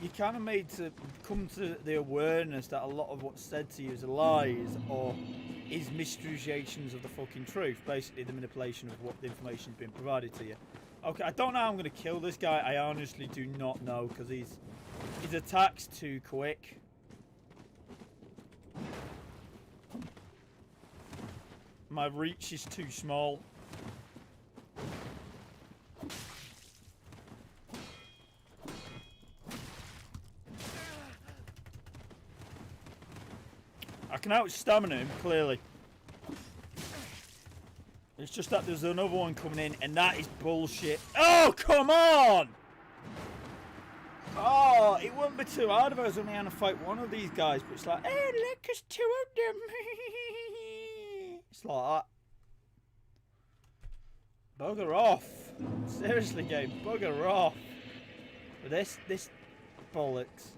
You're kind of made to come to the awareness that a lot of what's said to you is lies or is misrepresentations of the fucking truth. Basically, the manipulation of what the information's been provided to you. Okay, I don't know how I'm going to kill this guy. I honestly do not know because his attack's too quick. My reach is too small. I can out-stamina him, clearly. It's just that there's another one coming in, and that is bullshit. Oh, come on! Oh, it wouldn't be too hard if I was only going to fight one of these guys, but it's like, hey, look, there's two of them. It's like that. Bugger off. Seriously, game, bugger off. But this bollocks.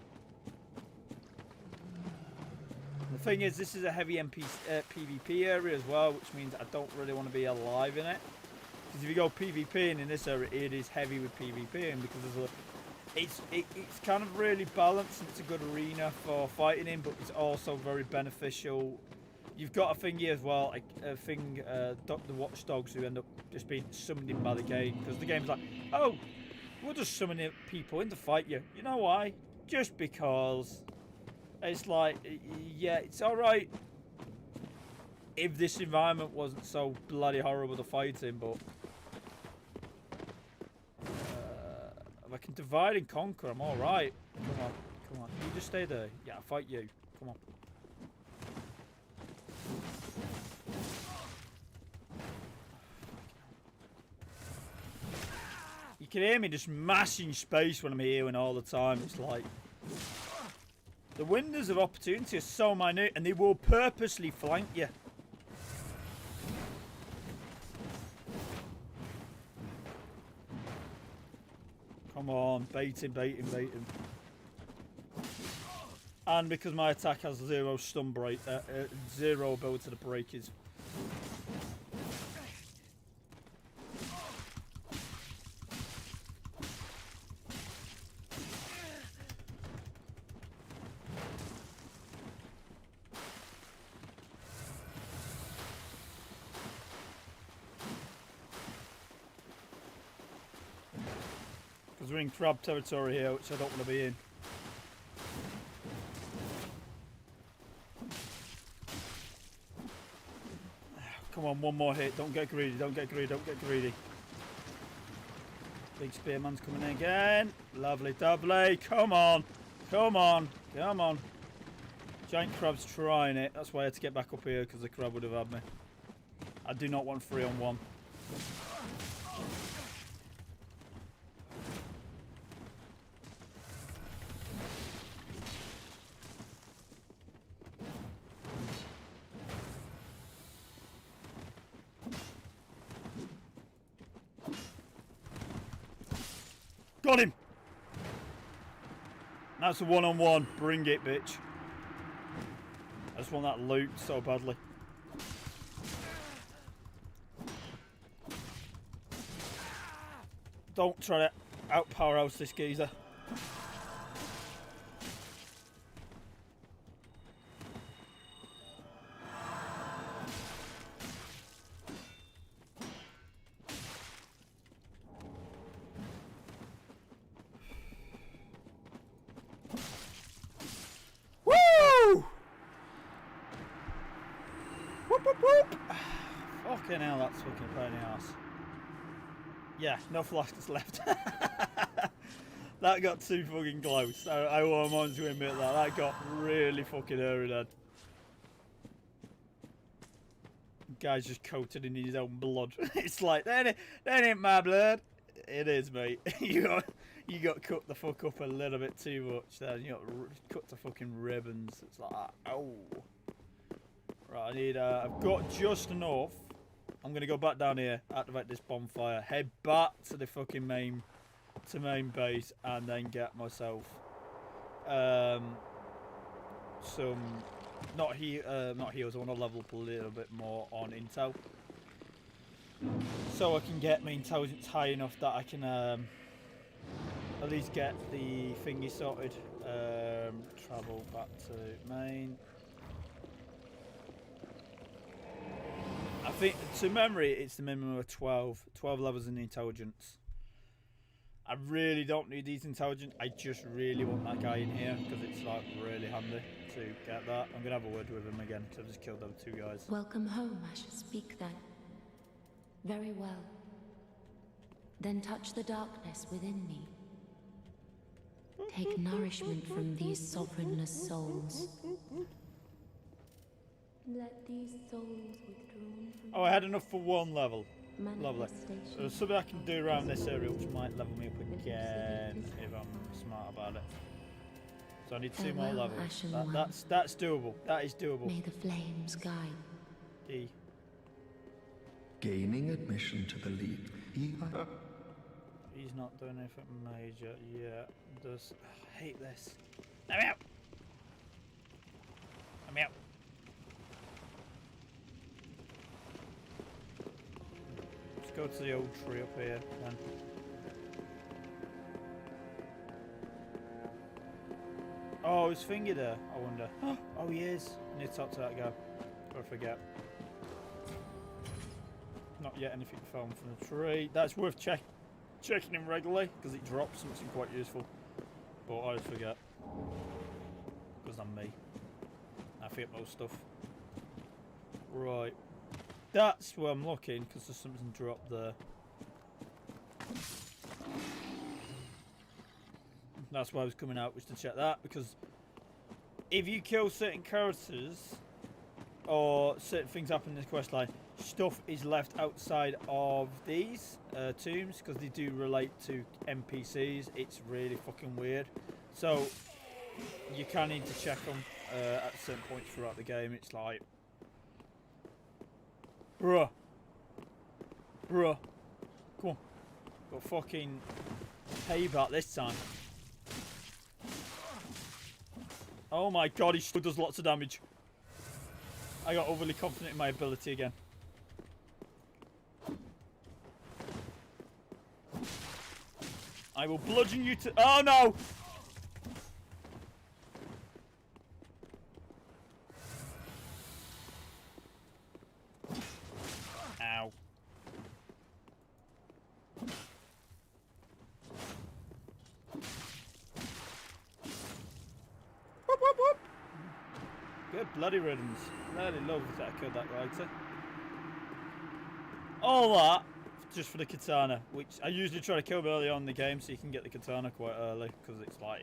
The thing is, this is a heavy PvP area as well, which means I don't really want to be alive in it. Because if you go PvPing in this area, it is heavy with PvPing because there's it's kind of really balanced and it's a good arena for fighting in, but it's also very beneficial. You've got a thing here as well, the watchdogs who end up just being summoned in by the game because the game's like, oh, we'll just summon people in to fight you. You know why? Just because. It's like, yeah, it's alright if this environment wasn't so bloody horrible to fight in, but if I can divide and conquer, I'm alright. Come on, come on. You just stay there. Yeah, I'll fight you. Come on. You can hear me just mashing space when I'm healing all the time. It's like... The windows of opportunity are so minute and they will purposely flank you. Come on, bait him, bait him, bait him. And because my attack has zero stun break, zero ability to break his. We're in crab territory here, which I don't want to be in. Come on, one more hit. Don't get greedy, don't get greedy, don't get greedy. Big spearman's coming in again. Lovely, lovely. Come on. Come on. Come on. Giant crab's trying it. That's why I had to get back up here, because the crab would have had me. I do not want 3-on-1. Got him! That's a 1-on-1. Bring it, bitch. I just want that loot so badly. Don't try to out-powerhouse this geezer. Fucking hell, that's fucking pain in the arse. Yeah, no flasks left. That got too fucking close. I want to admit that. That got really fucking hairy then. Guy's just coated in his own blood. It's like, that ain't my blood. It is, mate. you got cut the fuck up a little bit too much then. You got cut to fucking ribbons. It's like, oh. Right, I need, I've got just enough. I'm gonna go back down here, activate this bonfire, head back to the fucking main base, and then get myself some not heals. I want to level up a little bit more on intel. so I can get my intelligence high enough that I can at least get the thingy sorted. Travel back to main. I think, to memory, it's the minimum of 12 levels in the intelligence. I really don't need these intelligence. I just really want that guy in here because it's like really handy to get that. I'm gonna have a word with him again because I've just killed those 2 guys.
Welcome home, I shall speak then. Very well. Then touch the darkness within me. Take nourishment from these sovereignless souls. Let these souls withdrawn from
Oh, I had enough for 1 level. Lovely.
manifestation.
So there's something I can do around this area which might level me up again if I'm smart about it. So I need 2 more
Farewell,
levels.
Ashen One.
That's doable. That is doable.
May the flames guide.
D.
Gaining admission to the League.
He's not doing anything major yet. Does I hate this. Let me out. Let me out. Let's go to the old tree up here then. Oh, is Finger there? I wonder. Oh, he is. I need to talk to that guy. Before I forget. Not yet anything found from the tree. That's worth checking him regularly because it drops something quite useful. But I always forget. Because I'm me. I forget most stuff. Right. That's where I'm looking because there's something dropped there. That's why I was coming out, was to check that, because if you kill certain characters or certain things happen in this quest line, stuff is left outside of these tombs because they do relate to NPCs. It's really fucking weird. So you can need to check them at certain points throughout the game. It's like, bruh, come on, got fucking payback this time. Oh my god, he still does lots of damage. I got overly confident in my ability again. I will bludgeon you to... Oh no! Ow. Whoop, whoop, whoop. Good bloody riddance. Bloody love that I killed that writer. All that just for the katana, which I usually try to kill early on in the game so you can get the katana quite early, because it's like,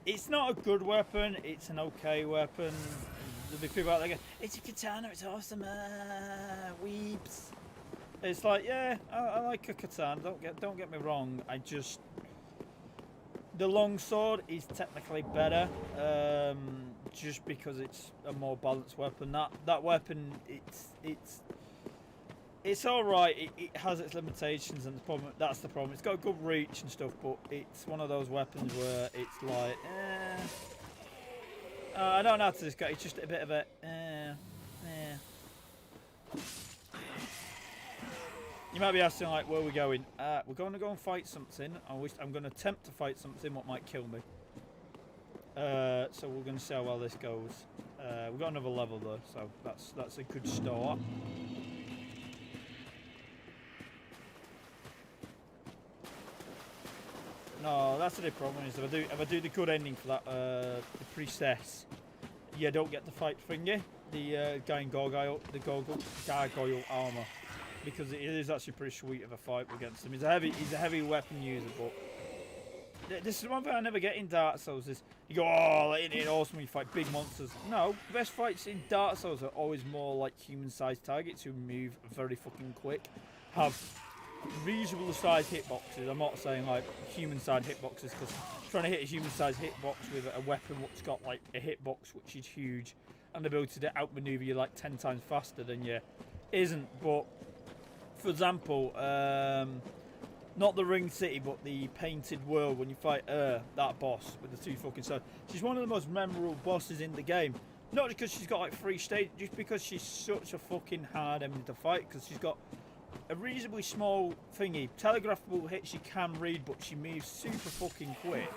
it's not a good weapon, it's an okay weapon. There'll be people out there going, it's a katana, it's awesome, weeps. It's like, yeah, I like a katana, don't get me wrong, the long sword is technically better, just because it's a more balanced weapon. That weapon, it's all right. It has its limitations, and that's the problem. It's got good reach and stuff, but it's one of those weapons where it's like, I don't know how to describe. It's just a bit of a, You might be asking, like, where are we going? We're going to go and fight something. I'm going to attempt to fight something what might kill me. So we're going to see how well this goes. We've got another level though, so that's a good start. No, that's the problem. Is if I do the good ending for that, the priestess, you don't get to fight Thingy, the guy in gargoyle armor, because it is actually pretty sweet of a fight against him. He's a heavy weapon user, but this is one thing I never get in Dark Souls is you go, oh, it's awesome when you fight big monsters. No, the best fights in Dark Souls are always more like human-sized targets who move very fucking quick, have reasonable sized hitboxes. I'm not saying like human-sized hitboxes, because trying to hit a human-sized hitbox with a weapon which got like a hitbox which is huge and the ability to outmaneuver you like 10 times faster than you isn't. But for example, not the Ring City, but the Painted World, when you fight that boss with the 2 fucking swords. She's one of the most memorable bosses in the game. Not because she's got like 3 stages, just because she's such a fucking hard enemy to fight, because she's got a reasonably small thingy. Telegraphable hits she can read, but she moves super fucking quick.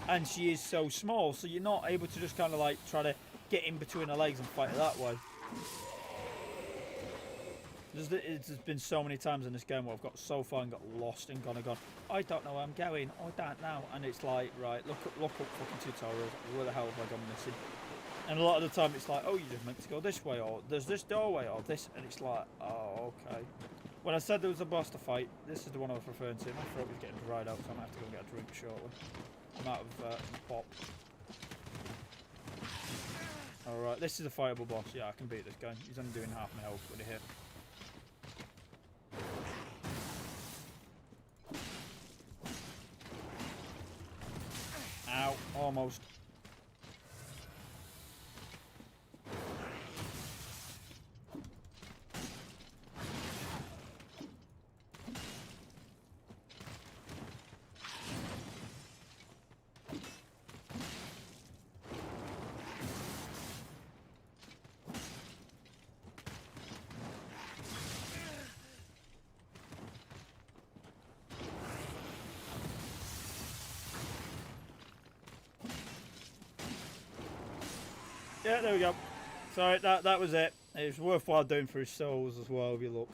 And she is so small, so you're not able to just kind of like try to get in between her legs and fight her that way. There's been so many times in this game where I've got so far and got lost and gone, I don't know where I'm going, I don't know. And it's like, right, look up fucking tutorials, where the hell have I gone missing? And a lot of the time it's like, oh, you're just meant to go this way, or there's this doorway, or this, and it's like, oh, okay. When I said there was a boss to fight, this is the one I was referring to. My throat was getting dried out, so I'm going to have to go and get a drink shortly. I'm out of pop. Alright, this is a fireable boss. Yeah, I can beat this guy. He's only doing half my health with a hit. Ow, almost. Yeah, there we go. Sorry, that was it. It was worthwhile doing for his souls as well, if you look.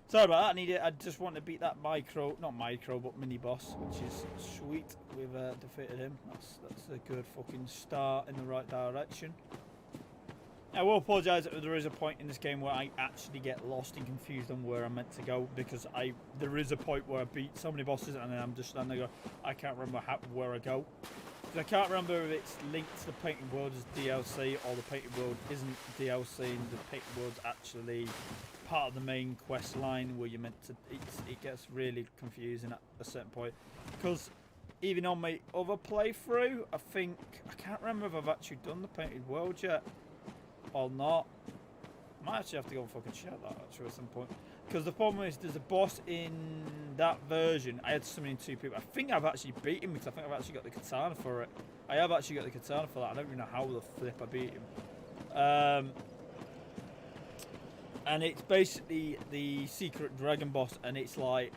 Sorry about that. I just want to beat that not micro, but mini boss, which is sweet. We've defeated him. That's a good fucking start in the right direction. I will apologise if there is a point in this game where I actually get lost and confused on where I'm meant to go, because there is a point where I beat so many bosses and then I'm just standing there going, I can't remember where I go. I can't remember if it's linked to the Painted World as DLC or the Painted World isn't DLC and the Painted World's actually part of the main quest line where you're meant to. It gets really confusing at a certain point, because even on my other playthrough, I can't remember if I've actually done the Painted World yet or not. I might actually have to go and fucking check that actually at some point. Because the problem is, there's a boss in that version. I had to summon in 2 people. I think I've actually beat him, because I think I've actually got the katana for it. I have actually got the katana for that. I don't even know how the flip I beat him. And it's basically the secret dragon boss, and it's like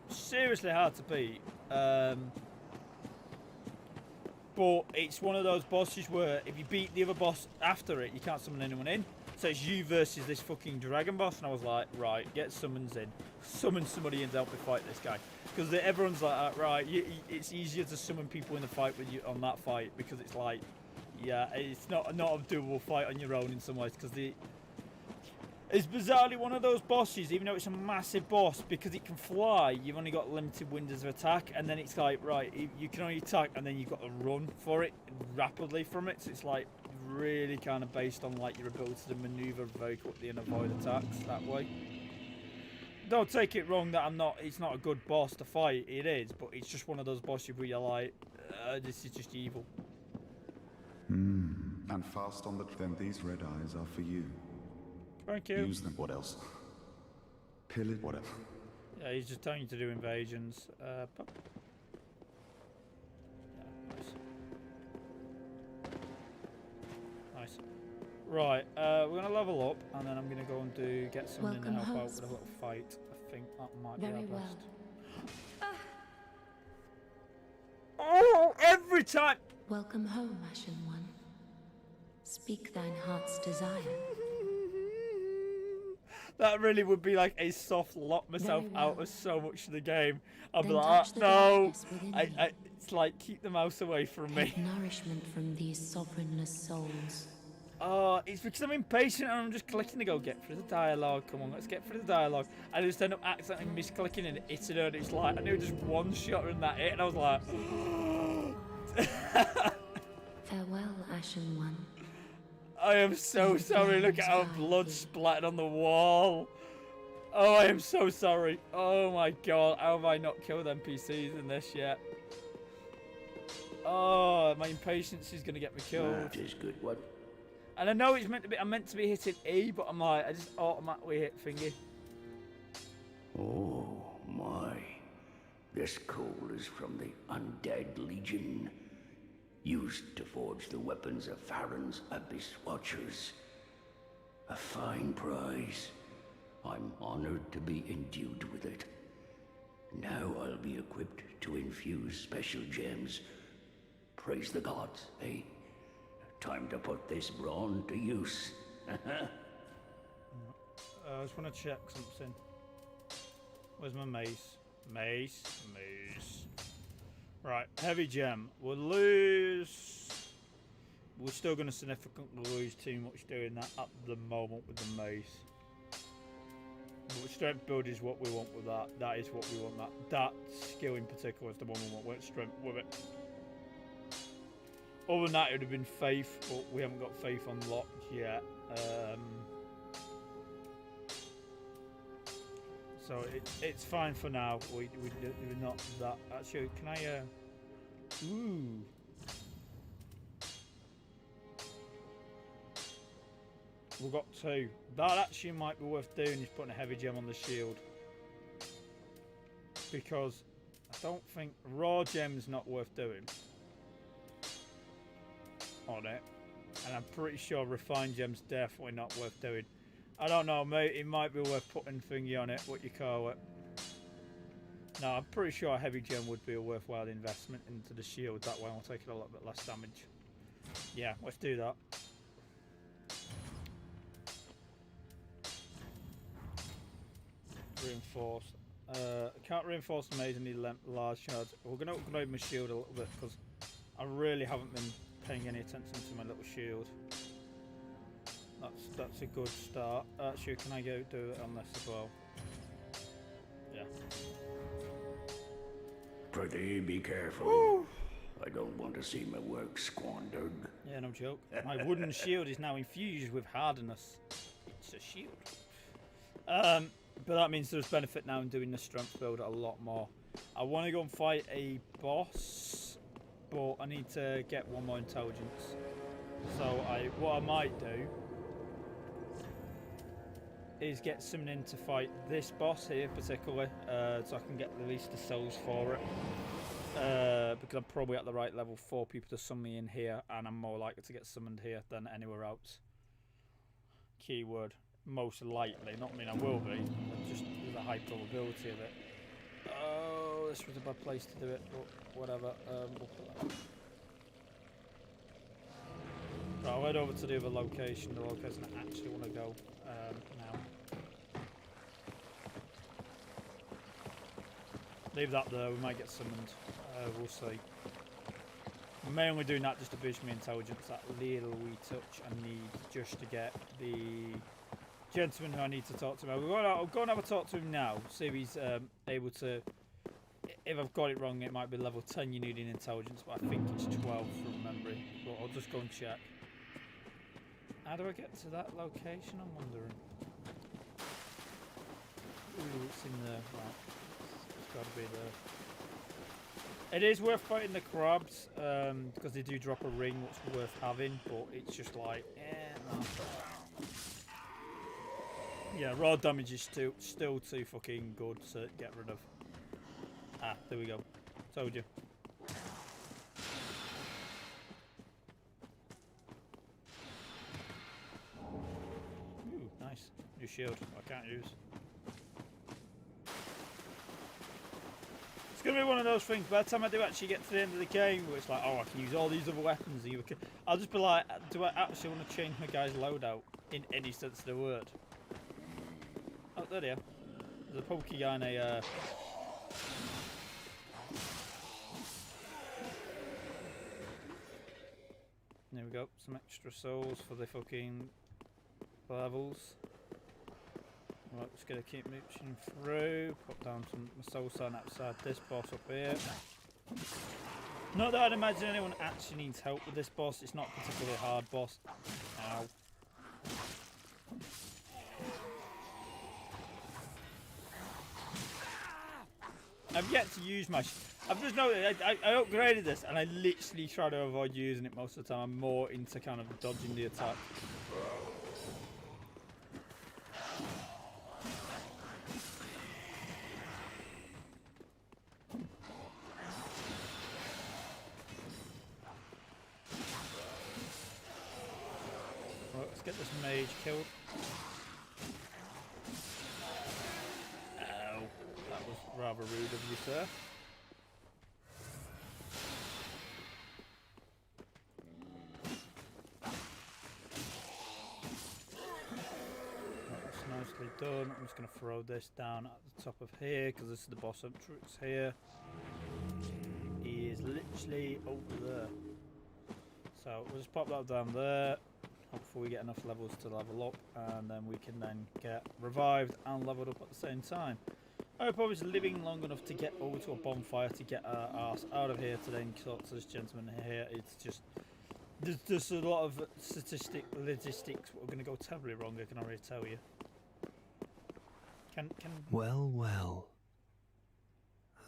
seriously hard to beat. But it's one of those bosses where if you beat the other boss after it, you can't summon anyone in. So it's you versus this fucking dragon boss, and I was like, right, get summons in. Summon somebody in to help me fight this guy. Because everyone's like, right, it's easier to summon people in the fight with you on that fight, because it's like, yeah, it's not a doable fight on your own in some ways, because it's bizarrely one of those bosses, even though it's a massive boss, because it can fly, you've only got limited windows of attack, and then it's like, right, you can only attack, and then you've got to run for it rapidly from it, so it's like really kind of based on like your ability to maneuver very quickly and avoid attacks that way. Don't take it wrong that it's not a good boss to fight, it is, but it's just one of those bosses where you're like, this is just evil.
And fast on then these red eyes are for you.
Thank you.
Use them. What else? Pillage. Whatever.
Yeah, he's just telling you to do invasions. Yeah, nice. Right, we're going to level up, and then I'm going to go and get something to help out with a little fight. I think that might be our best. Oh, every time!
Welcome home, Ashen One. Speak thine heart's desire.
That really would be like a soft lock myself out of so much of the game. I'll be
Then
like,
touch the
no!
darkness within me.
It's like, keep the mouse away from me.
Take nourishment from these sovereignless souls.
Oh, it's because I'm impatient and I'm just clicking to go get through the dialogue. Come on, let's get through the dialogue. I just end up accidentally misclicking and hitting her, and it's like, I knew just one shot and that hit, and I was like,
Farewell, Ashen One.
I am so sorry. Look at how blood splattered on the wall. Oh, I am so sorry. Oh my god, how have I not killed NPCs in this yet? Oh, my impatience is gonna get me killed.
That is good one.
And I know it's I'm meant to be hitting E, but I'm like, I just automatically hit thingy.
Oh my. This coal is from the Undead Legion, used to forge the weapons of Farron's Abyss Watchers. A fine prize. I'm honored to be endued with it. Now I'll be equipped to infuse special gems. Praise the gods, eh? Time to put this brawn to use.
I just want to check something. Where's my mace? Mace. Right, heavy gem. We'll lose. We're still going to significantly lose too much doing that at the moment with the mace. But strength build is what we want with that. That is what we want. That skill in particular is the one we want. We're strength with it. Other than that, it would have been faith, but we haven't got faith unlocked yet. So it's fine for now. We're not that. Actually, can I? Ooh. We've got 2. That actually might be worth doing, is putting a heavy gem on the shield. Because I don't think raw gem's not worth doing on it. And I'm pretty sure refined gem's definitely not worth doing. I don't know, mate. It might be worth putting thingy on it, what you call it. No, I'm pretty sure a heavy gem would be a worthwhile investment into the shield. That way I'll take it a little bit less damage. Yeah, let's do that. Reinforce. I can't reinforce amazingly large shards. We're going to upgrade my shield a little bit because I really haven't been paying any attention to my little shield. That's a good start. Actually, can I go do it on this as well? Yeah.
Prithee, be careful.
Woo!
I don't want to see my work squandered.
Yeah, no joke. My wooden shield is now infused with hardness. It's a shield. But that means there's benefit now in doing the strength build a lot more. I want to go and fight a boss, but I need to get 1 more intelligence. So what I might do is get someone in to fight this boss here particularly, so I can get at least the souls for it. Because I'm probably at the right level for people to summon me in here, and I'm more likely to get summoned here than anywhere else. Keyword. Most likely, not mean I will be, just there's a high probability of it. Oh, this was a bad place to do it, but whatever. We'll put that. Right, I'll head over to the other location, the location I actually want to go now. Leave that there, we might get summoned, we'll see. I'm mainly doing that just to boost my intelligence, that little wee touch I need just to get the gentleman who I need to talk to. I'll go and have a talk to him now, see if he's able to. If I've got it wrong, it might be level 10 you need in intelligence, but I think it's 12 from memory. But I'll just go and check. How do I get to that location? I'm wondering. Ooh, it's in there. Right. It's got to be there. It is worth fighting the crabs, because they do drop a ring that's worth having, but it's just like, no. Yeah, raw damage is still too fucking good to get rid of. Ah, there we go. Told you. Ooh, nice. New shield. I can't use. It's gonna be one of those things. By the time I do actually get to the end of the game, where it's like, oh, I can use all these other weapons. And I'll just be like, do I actually want to change my guy's loadout in any sense of the word? Oh, there they are. There's a pokey guy in a. There we go. Some extra souls for the fucking levels. Right, just gonna keep mooching through. Put down some soul sign outside this boss up here. Not that I'd imagine anyone actually needs help with this boss. It's not a particularly hard boss. Ow. I've yet to use my. I've just noticed I upgraded this and I literally try to avoid using it most of the time. I'm more into kind of dodging the attack. Right, let's get this mage killed. rather rude of you, sir. That's nicely done. I'm just going to throw this down at the top of here because this is the boss entrance here. He is literally over there. So we'll just pop that down there. Hopefully we get enough levels to level up, and then we can then get revived and leveled up at the same time. I hope I was living long enough to get over to a bonfire to get our arse out of here today and talk to this gentleman here. It's just there's just a lot of logistics. We're going to go terribly wrong. I can already tell you. Can
Well, well.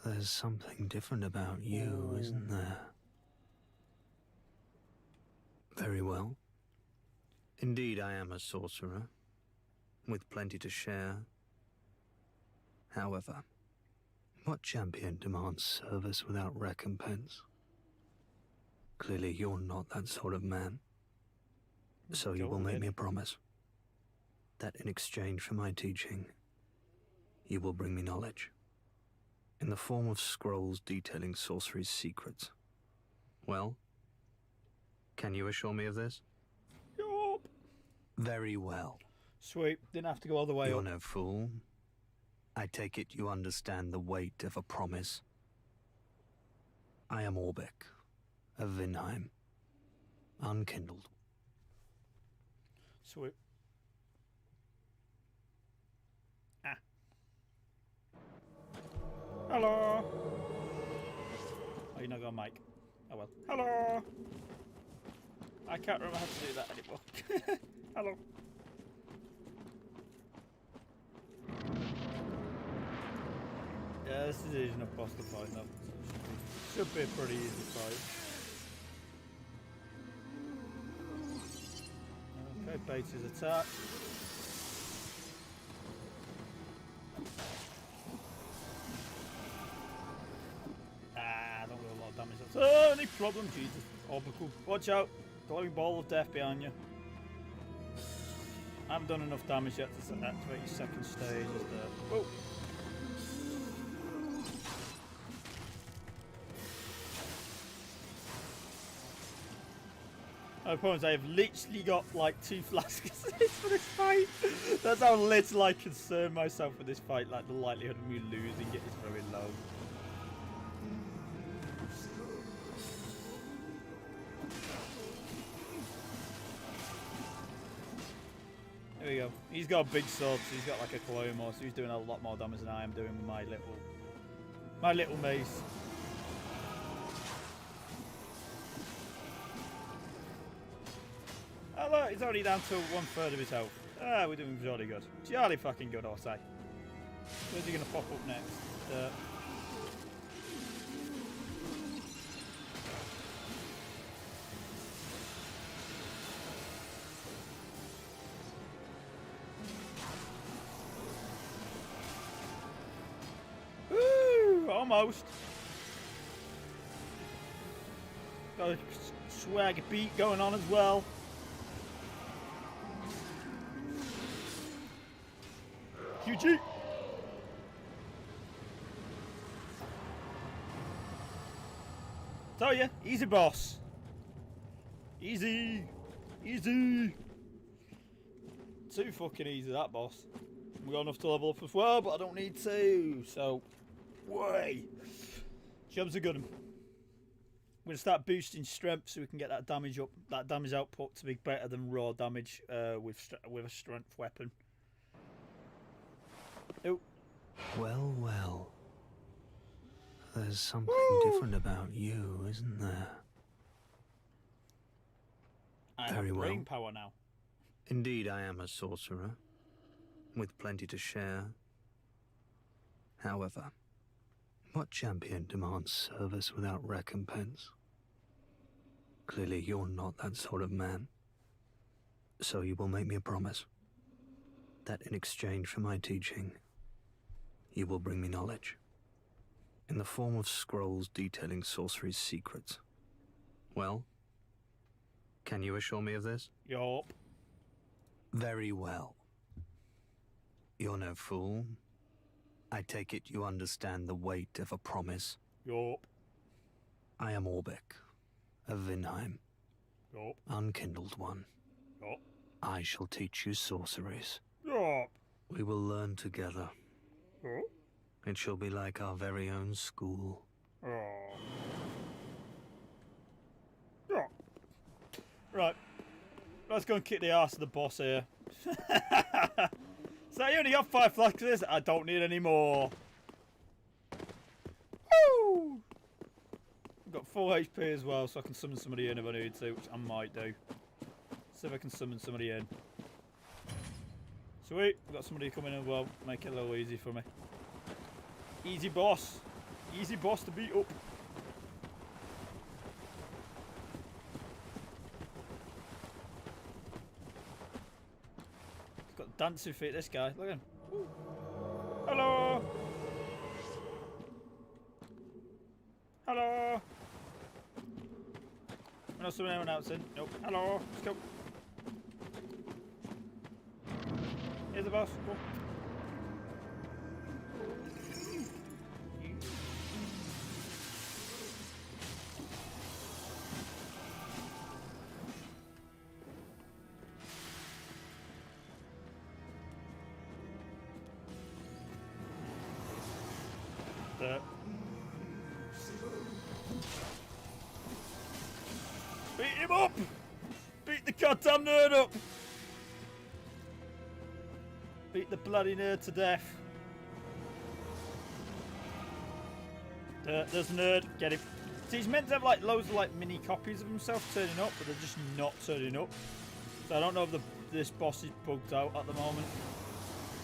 There's something different about you, isn't there? Very well. Indeed, I am a sorcerer, with plenty to share. However, what champion demands service without recompense? Clearly, you're not that sort of man. So you will make me a promise that in exchange for my teaching, you will bring me knowledge in the form of scrolls detailing sorcery's secrets. Well, can you assure me of this?
Yup.
Very well.
Sweet. Didn't have to go all the way
You're
up.
no fool. I take it you understand the weight of a promise. I am Orbeck, of Vinheim, unkindled.
Sweet. Ah. Hello. Oh, you're not going mic. Oh well. Hello. I can't remember how to do that anymore. Hello. Yeah, this is easy enough boss to fight though. Should be a pretty easy fight. Okay, bait his attack. Ah, I don't do a lot of damage. That's the only problem, Jesus. Orbital. Watch out. Glowing ball of death behind you. I haven't done enough damage yet to activate your second stage, is there? Oh! My problem is I've literally got like 2 flasks for this fight. That's how little I concern myself with this fight. Like the likelihood of me losing it is very low. There we go. He's got a big sword, so he's got like a claymore, so he's doing a lot more damage than I am doing with my little mace. Oh look, he's already down to 1/3 of his health. Ah, we're doing jolly good. Jolly fucking good, I'll say. Where's he gonna pop up next? Woo! Almost. Got a swag beat going on as well. QG. Tell ya, easy boss. Easy. Easy. Too fucking easy, that boss. We got enough to level up as well, but I don't need to. So, way. Jobs are good. I'm going to start boosting strength so we can get that damage up, that damage output to be better than raw damage with a strength weapon. Oh.
Well, well. There's something different about you, isn't there?
I
Very
have
well.
brain power now.
Indeed, I am a sorcerer, with plenty to share. However, what champion demands service without recompense? Clearly, you're not that sort of man. So you will make me a promise that in exchange for my teaching, you will bring me knowledge in the form of scrolls detailing sorcery's secrets. Well, can you assure me of this?
Yup.
Very well. You're no fool. I take it you understand the weight of a promise.
Yup.
I am Orbeck, of Vinheim,
Yup.
unkindled one.
Yup.
I shall teach you sorceries.
Yup.
We will learn together.
Yup.
It shall be like our very own school.
Oh. Yeah. Right. Let's go and kick the ass of the boss here. So you only got 5 flasks. I don't need any more. Woo! I've got 4 HP as well, so I can summon somebody in if I need to, which I might do. See if I can summon somebody in. Sweet. We've got somebody coming in as well. Make it a little easy for me. Easy boss. Easy boss to beat up. He's got dancing feet, this guy. Look at him. Woo. Hello. Hello. I know someone else in. Nope. Hello. Let's go. Here's the boss. Go. Beat him up! Beat the goddamn nerd up! Beat the bloody nerd to death. There's nerd. Get him. See, he's meant to have like loads of like mini copies of himself turning up, but they're just not turning up. So I don't know if this boss is bugged out at the moment.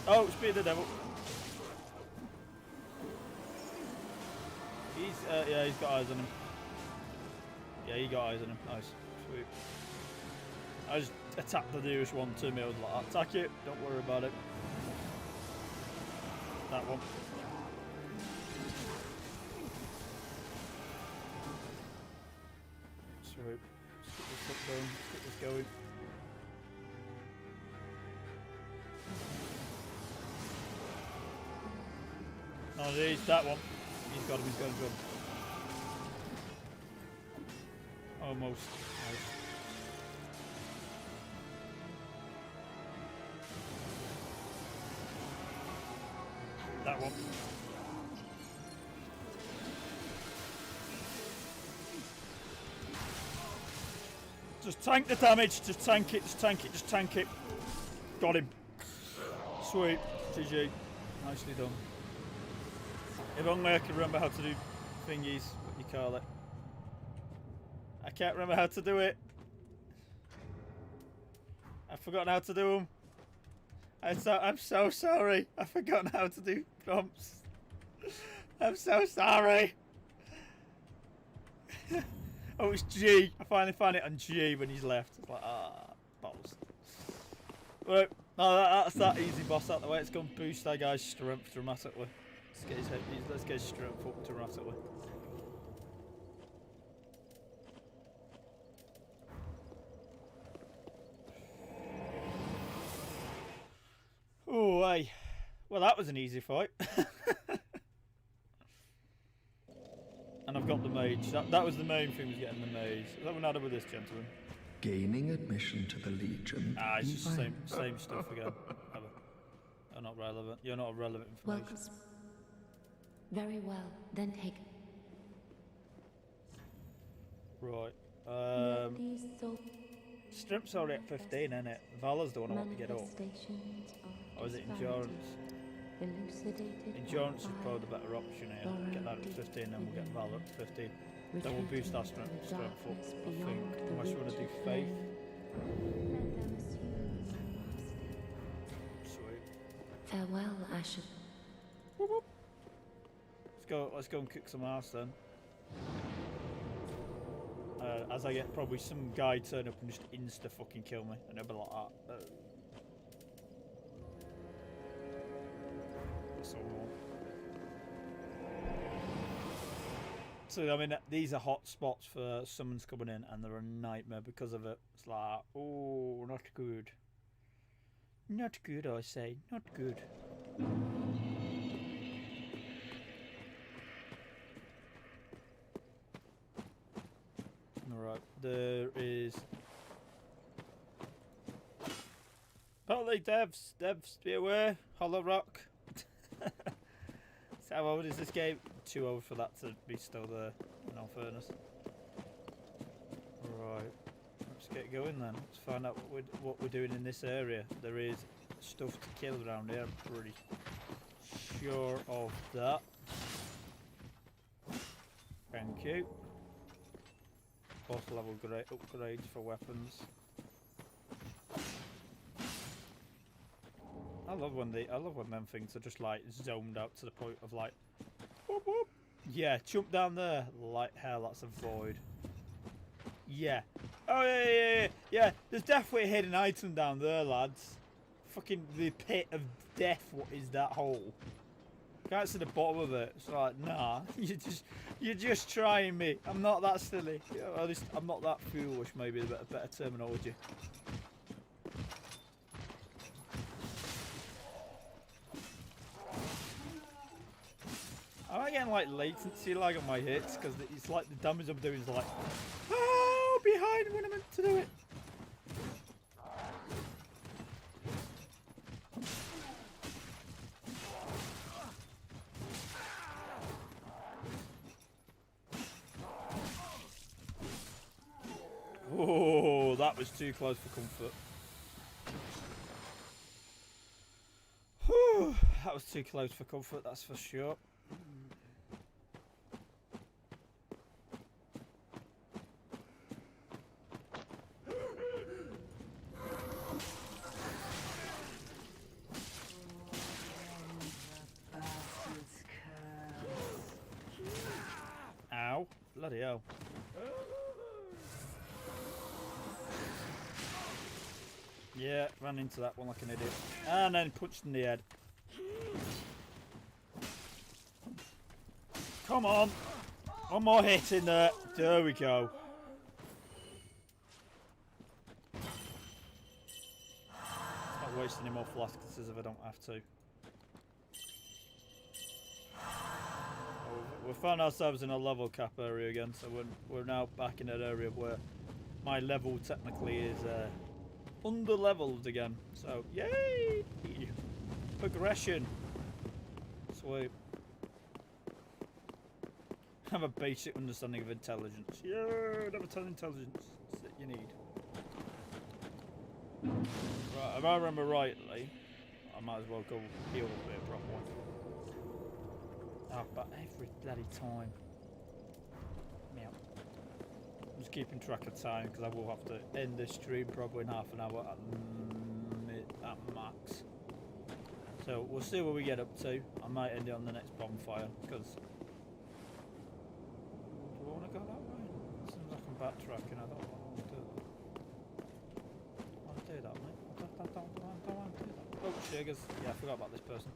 Oh, speed the devil. Yeah, he's got eyes on him. Yeah, he got eyes on him. Nice. Sweet. I just attacked the nearest one to me. I was like, attack it. Don't worry about it. That one. Sweet. Let's get this up going. Let's get this going. Oh, there's that one. He's got him. He's got him. Good. Almost. Nice. That one. Just tank the damage. Just tank it. Just tank it. Just tank it. Got him. Sweet. GG. Nicely done. If only I could remember how to do thingies. What you call it. I can't remember how to do it. I've forgotten how to do them. I'm so sorry. I've forgotten how to do prompts. I'm so sorry. Oh, it's G. I finally found it on G when he's left. It's like, balls. Right. No, that's that easy boss out the way. It's going to boost that guy's strength dramatically. Let's get his strength up dramatically. Oh, hey. Well, that was an easy fight. And I've got the mage. That was the main thing, was getting the mage. Is that what I did with this gentleman?
Gaining admission to the Legion.
It's just the same stuff again. You're not relevant. You're not relevant information.
Welcome. Very well. Then take.
Right. Strip's already at 15, isn't it? Valor's the one I want to get up. Or is it endurance? Endurance is probably the better option here. Get that at 15, then we'll get Valor at 15. Then we'll boost our strength up, I think. Unless you want to do faith. Sweet.
Farewell, Asher.
Whoop, whoop. Let's go and kick some ass then. As I get probably some guy turn up and just insta fucking kill me, and it'll be like that. That's all I want. So I mean, these are hot spots for summons coming in, and they're a nightmare because of it. It's like, oh, not good. Not good, I say, not good. Right, there is. Apparently, devs, be aware. Hollow Rock. So how old is this game? Too old for that to be still there, in all fairness. Right, let's get going then. Let's find out what we're doing in this area. There is stuff to kill around here, I'm pretty sure of that. Thank you. Boss level upgrades for weapons. I love when them things are just like zoned out to the point of like, whoop whoop. Yeah, jump down there like hell. That's a void. Yeah. Oh yeah. There's definitely a hidden item down there, lads. Fucking the pit of death. What is that hole? Can't see the bottom of it. It's like, nah, you're just trying me. I'm not that silly. Or at least I'm not that foolish. Maybe a better terminology. Am I getting like latency lag on my hits? Because it's like the damage I'm doing is like, oh, behind when I'm meant to do it. Oh, that was too close for comfort. Whew, that was too close for comfort, that's for sure. Ow. Bloody hell. Yeah, ran into that one like an idiot. And then punched in the head. Come on. One more hit in there. There we go. Not wasting any more flasks if I don't have to. We found ourselves in a level cap area again, so we're now back in that area where my level technically is under-leveled again. So, yay! Progression. Sweet. Have a basic understanding of intelligence. Yeah, never tell intelligence. That's what you need. Right, if I remember rightly, I might as well go heal a bit properly. Oh, but every bloody time. Meow. I'm just keeping track of time because I will have to end this stream probably in half an hour at max. So we'll see where we get up to. I might end it on the next bonfire because. Do I want to go that way? It seems like I'm backtracking. I don't want to do that. I want to do that, mate. I don't want to do that. Oh, Shiggers. Yeah, I forgot about this person.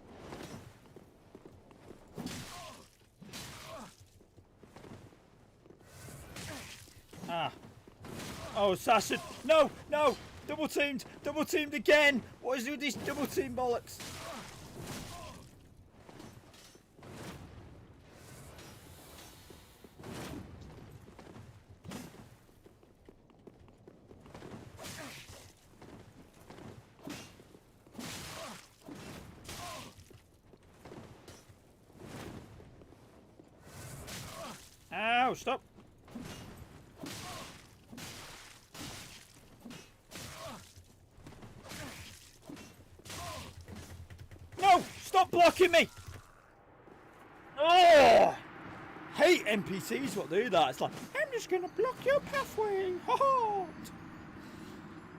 Ah. Oh, assassin. No, no. Double teamed. Double teamed again. What is with these double team bollocks? Ow, stop. No! Stop blocking me! Oh! Hate NPCs what do that. It's like, I'm just gonna block your pathway. Ha ha!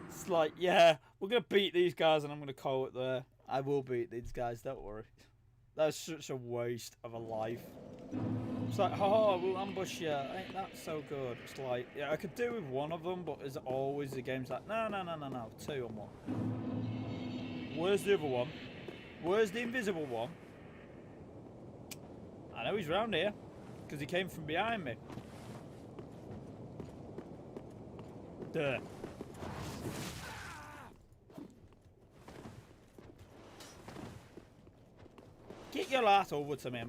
It's like, yeah, we're gonna beat these guys and I'm gonna call it there. I will beat these guys, don't worry. That's such a waste of a life. It's like, haha, we'll ambush you. Ain't that so good? It's like, yeah, I could do with one of them, but as always, the game's like, no, two or more. Where's the other one? Where's the invisible one? I know he's round here, because he came from behind me. Duh. Get your ass over to me.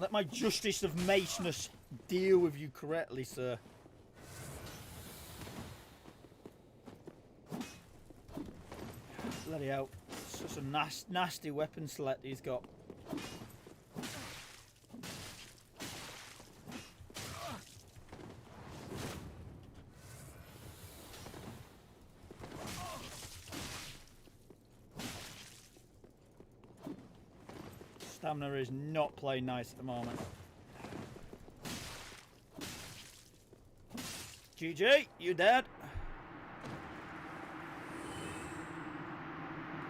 Let my justice of maceness deal with you correctly, sir. Bloody hell. Such a nasty weapon select he's got. Stamina is not playing nice at the moment. GG, you dead?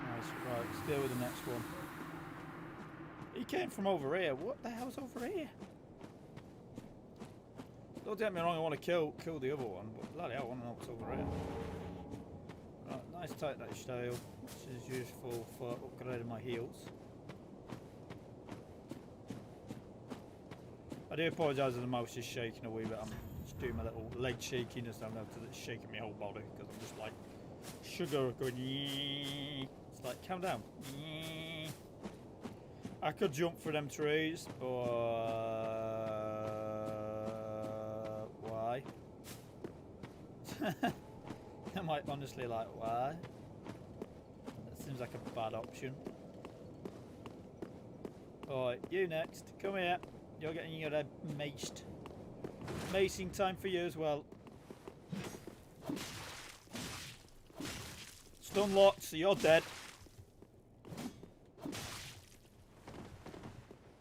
Nice, right, let's deal with the next one. He came from over here. What the hell's over here? Don't get me wrong, I want to kill the other one, but bloody hell, I want to know what's over here. Right, nice tight that style, which is useful for upgrading my heals. I do apologise if the mouse is shaking a wee bit. I'm just doing my little leg shakiness down there because it's shaking my whole body because I'm just like sugar going. Yee. It's like calm down. Yee. I could jump for them trees, but why? I might honestly like why. That seems like a bad option. Alright, you next. Come here. You're getting your head maced. Macing time for you as well. Stun locked, so you're dead.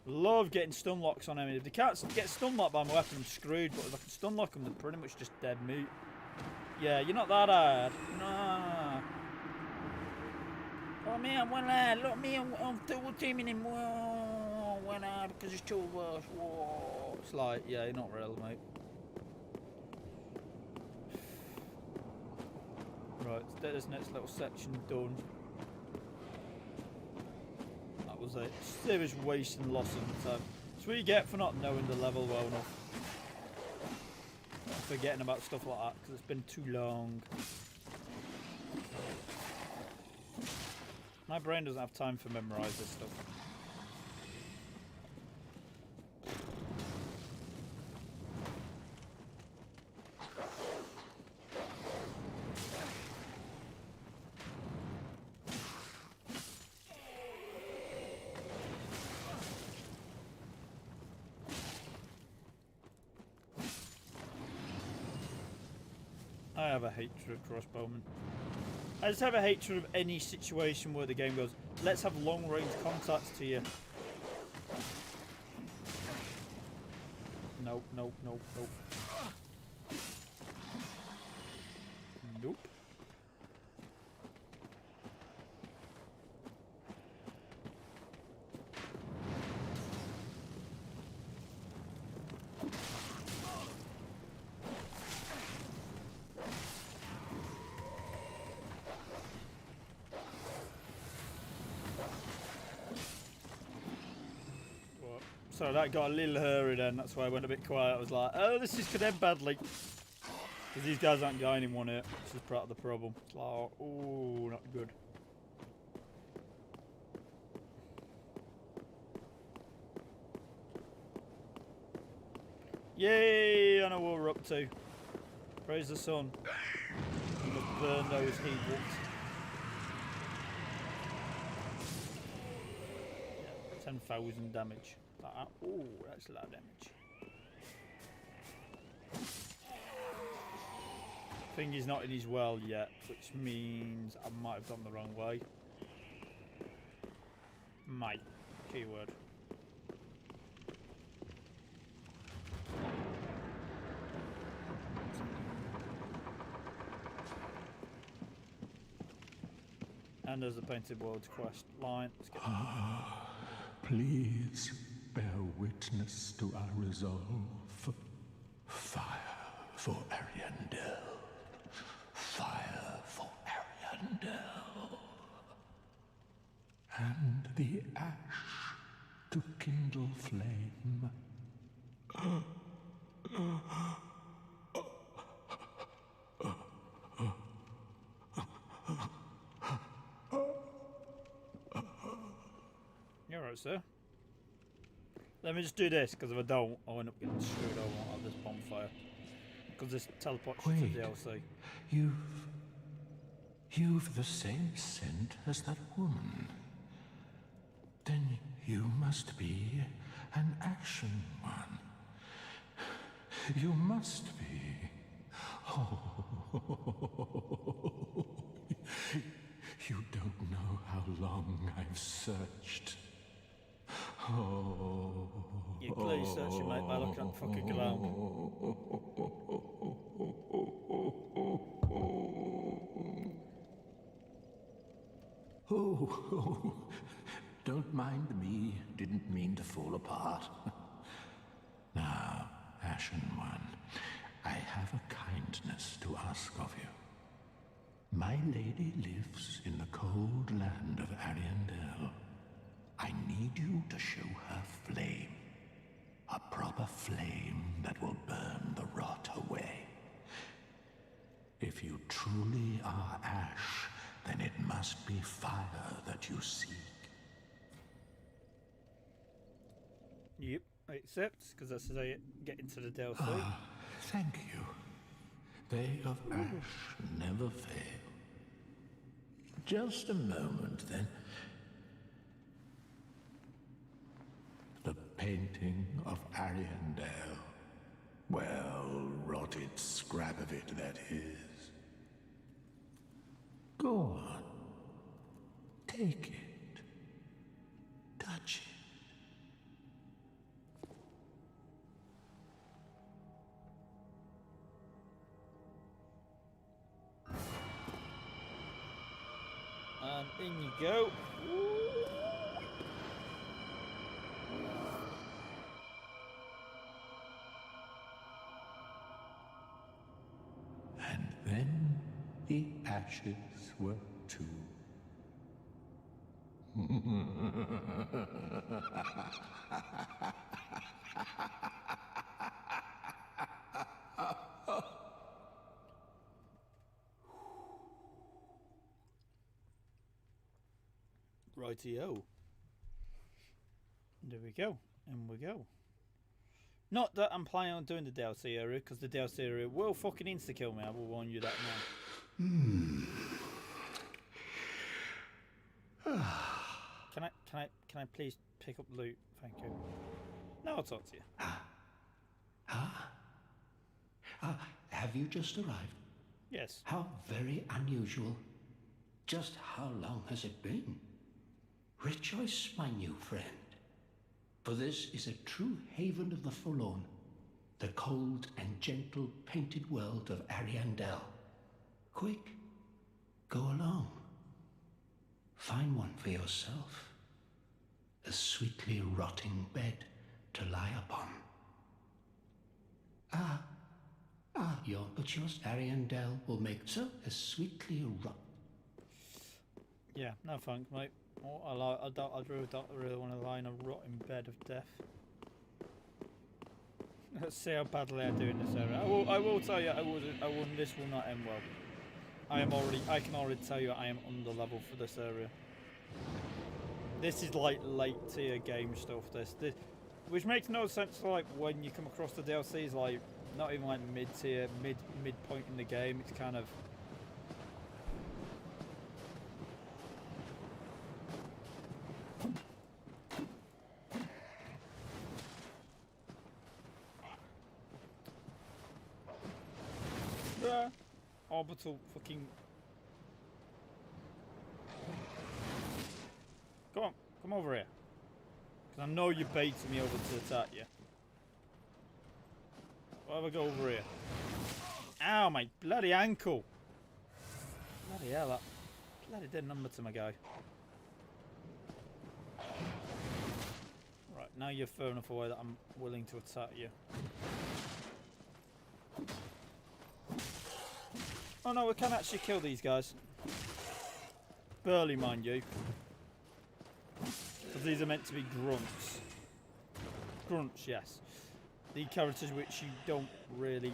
Love getting stun locks on enemies. If they can't get stun locked by my weapon, I'm screwed. But if I can stun lock them, they're pretty much just dead meat. Yeah, you're not that hard. No. Oh man, one lad. Look, me, I'm double teaming him. Whoa, one lad because it's two of us. Whoa. It's like, yeah, you're not real, mate. Right, let's get this next little section done. That was a serious waste and loss of time. That's what you get for not knowing the level well enough. Forgetting about stuff like that because it's been too long. My brain doesn't have time for memorize this stuff. I have a hatred of crossbowmen. I just have a hatred of any situation where the game goes, let's have long range contacts to you. Nope, nope, nope, nope. Nope. Sorry, that got a little hairy then, that's why I went a bit quiet. I was like, oh, this is could end badly. Because these guys aren't getting anyone here, which is part of the problem. It's like, oh, not good. Yay, I know what we're up to. Praise the sun. We must burn those heat-walks. Yeah, 10,000 damage. Oh, that's a lot of damage. Thing is not in his well yet, which means I might have gone the wrong way. Might. Keyword. And there's the Painted Worlds quest line. Let's get
Please bear witness to our resolve. Fire for Ariandel. Fire for Ariandel. And the ash to kindle flame.
You're right, sir. Let me just do this, because if I don't, I'll end up getting screwed over on this bonfire. Because this teleports you to
Wait.
the DLC.
You've the same scent as that woman. Then you must be an action one. You must be. Oh, you don't know how long I've searched. Oh.
You clearly searching, mate, by looking at the fucking ground.
Oh, don't mind me. Didn't mean to fall apart. Now, Ashen One, I have a kindness to ask of you. My lady lives in the cold land of Ariandel. I need you to show her flame. A proper flame that will burn the rot away. If you truly are ash, then it must be fire that you seek.
Yep, I accept, because that's how you get into the DLC.
Ah, thank you. They of ash never fail. Just a moment, then. The painting of Ariandel. Well, rotted scrap of it, that is. Go on. Take it. Touch it.
And in you go.
And then the ashes were too.
Rightio. There we go. And we go. Not that I'm planning on doing the DLC area, because the DLC area will fucking insta-kill me. I will warn you that now. Can I please pick up loot? Thank you. Now I'll talk to you.
Have you just arrived?
Yes.
How very unusual. Just how long has it been? Rejoice, my new friend. For this is a true haven of the forlorn, the cold and gentle painted world of Ariandel. Quick, go along. Find one for yourself. A sweetly rotting bed to lie upon. But yours, Ariandel, will make so a sweetly rot.
Yeah, no thanks, mate. I don't really want to lie in a rotting bed of death. Let's see how badly I do in this area. I will tell you, this will not end well. I can already tell you I am under level for this area. This is like late tier game stuff. This, which makes no sense for like when you come across the DLCs, like not even like mid tier, midpoint in the game. It's kind of. Orbital fucking. Come over here. Because I know you're baiting me over to attack you. Why have I go over here? Ow, my bloody ankle! Bloody hell, that bloody dead number to my guy. Right, now you're far enough away that I'm willing to attack you. Oh no, we can actually kill these guys. Burly, mind you. Because these are meant to be grunts. Grunts, yes. The characters which you don't really...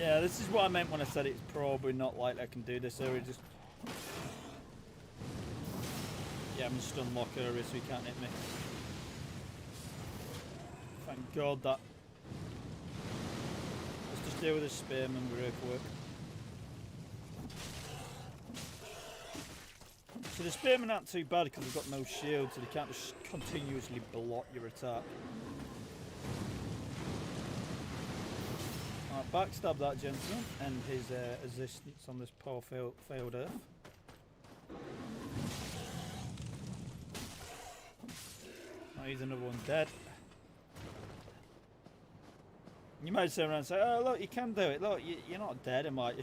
Yeah, this is what I meant when I said it's probably not likely I can do this area. Just yeah, I'm just unlock area so he can't hit me. Thank God that. Let's just deal with this spearman real quick. So the spearmen aren't too bad because they've got no shield, so they can't just continuously block your attack. Alright, backstab that gentleman and his resistance on this poor failed earth. Oh, he's another one dead. You might turn around and say, oh look, you can do it, look, you're not dead. I'm like,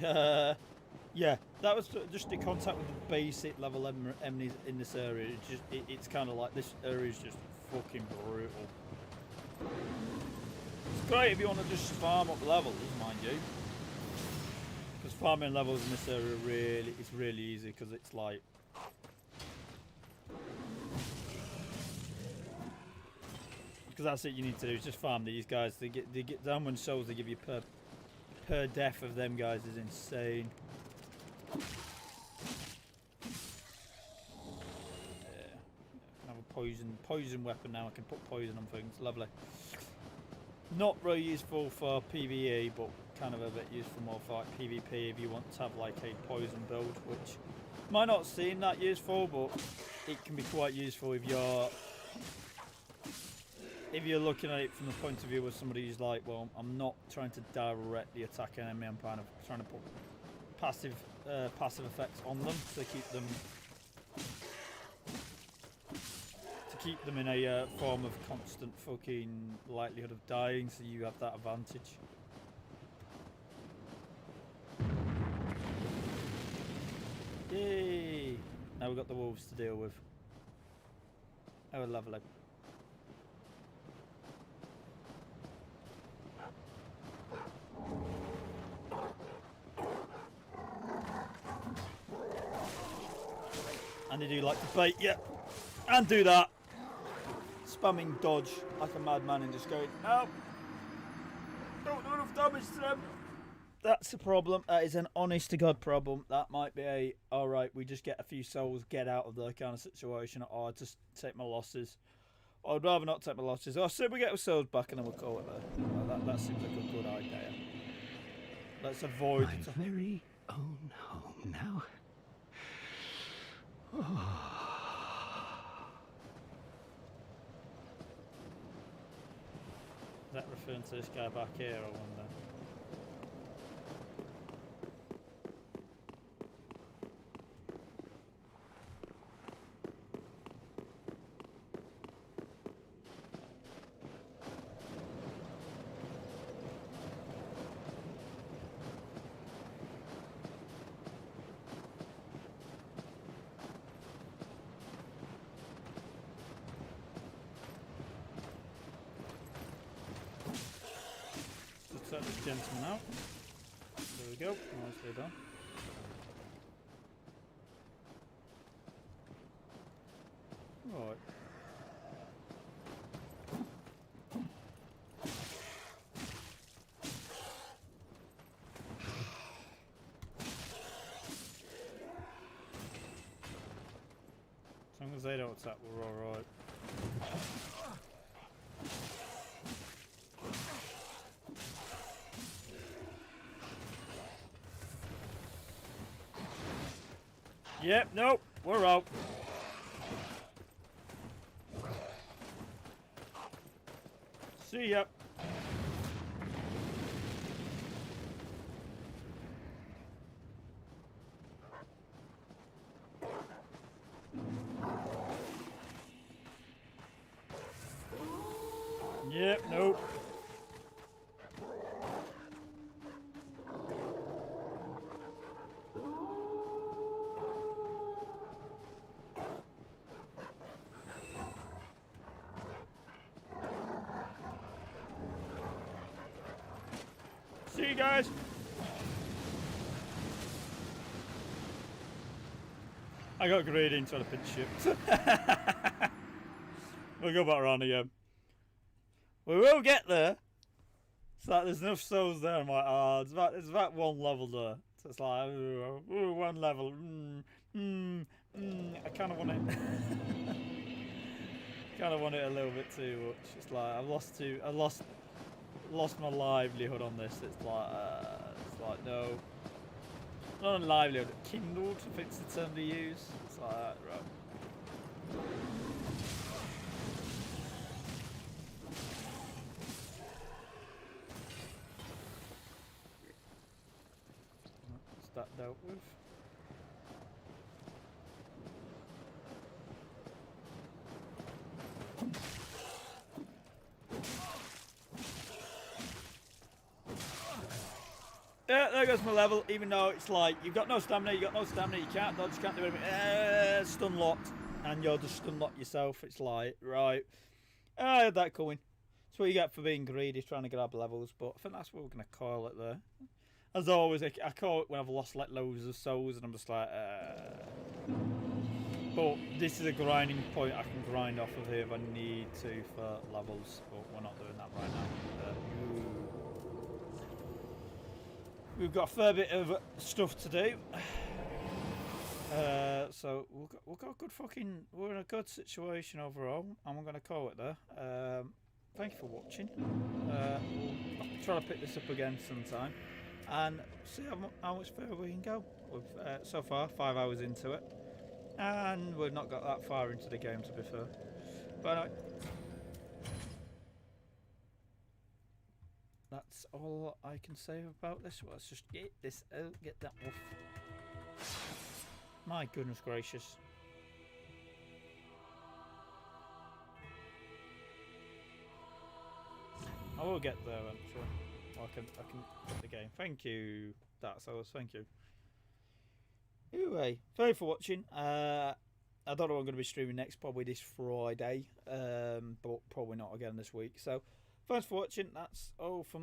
yeah, that was just the contact with the basic level enemies in this area. It's kind of like this area is just fucking brutal. It's great if you want to just farm up levels, mind you, because farming levels in this area it's really easy because it's like that's it you need to do is just farm these guys. They get how much souls they give you per death of them guys is insane. Yeah, I can have a poison weapon now. I can put poison on things. Lovely. Not really useful for PvE, but kind of a bit useful more for like PvP if you want to have like a poison build, which might not seem that useful, but it can be quite useful if you're looking at it from the point of view of somebody who's like, well, I'm not trying to directly attack an enemy. I'm kind of trying to put passive effects on them to keep them in a form of constant fucking likelihood of dying, so you have that advantage. Yay! Now we've got the wolves to deal with. Oh, lovely. And they do like to bait, yeah, and do that. Spamming dodge like a madman and just going, no, don't do enough damage to them. That's a problem. That is an honest to God problem. That might be a, alright, we just get a few souls, get out of that kind of situation, or just take my losses. Or I'd rather not take my losses. Or say we get our souls back and then we'll call it there. That seems like a good idea. Let's avoid
my very own home now. Oh.
Is that referring to this guy back here, I wonder? Set this gentleman out. There we go. Nicely done. Right. As long as they don't attack, we're alright. Yep, nope, we're out. See ya. Yep, nope. See you guys. I got greedy into the pinch ship. We'll go back around again. We will get there. It's like there's enough souls there. I'm like, oh, there's about one level there. So it's like, ooh, one level. I kind of want it. Kind of want it a little bit too much. It's like I lost my livelihood on this. It's like no, not on livelihood, kindled. If it's the term to use. It's like right. What's that dealt with? Yeah, there goes my level, even though it's like, you've got no stamina, you can't dodge, you can't do anything. Stun locked, and you're just stun locked yourself. It's like, right. I had that coming. That's what you get for being greedy, trying to grab levels, but I think that's what we're going to call it there. As always, I call it when I've lost like loads of souls, and I'm just like, But this is a grinding point I can grind off of here if I need to for levels, but we're not doing that right now. We've got a fair bit of stuff to do. So we've got a good we're in a good situation overall, and we're going to call it there. Thank you for watching. We'll try to pick this up again sometime, and see how much further we can go. We've so far 5 hours into it, and we've not got that far into the game, to be fair. But anyway, that's all I can say about this. Let's just get this out, get that off. My goodness gracious. I will get there eventually. I can get the game. Thank you. That's all. Thank you. Anyway, thank you for watching. I don't know what I'm going to be streaming next, probably this Friday, but probably not again this week. So, thanks for watching. That's all from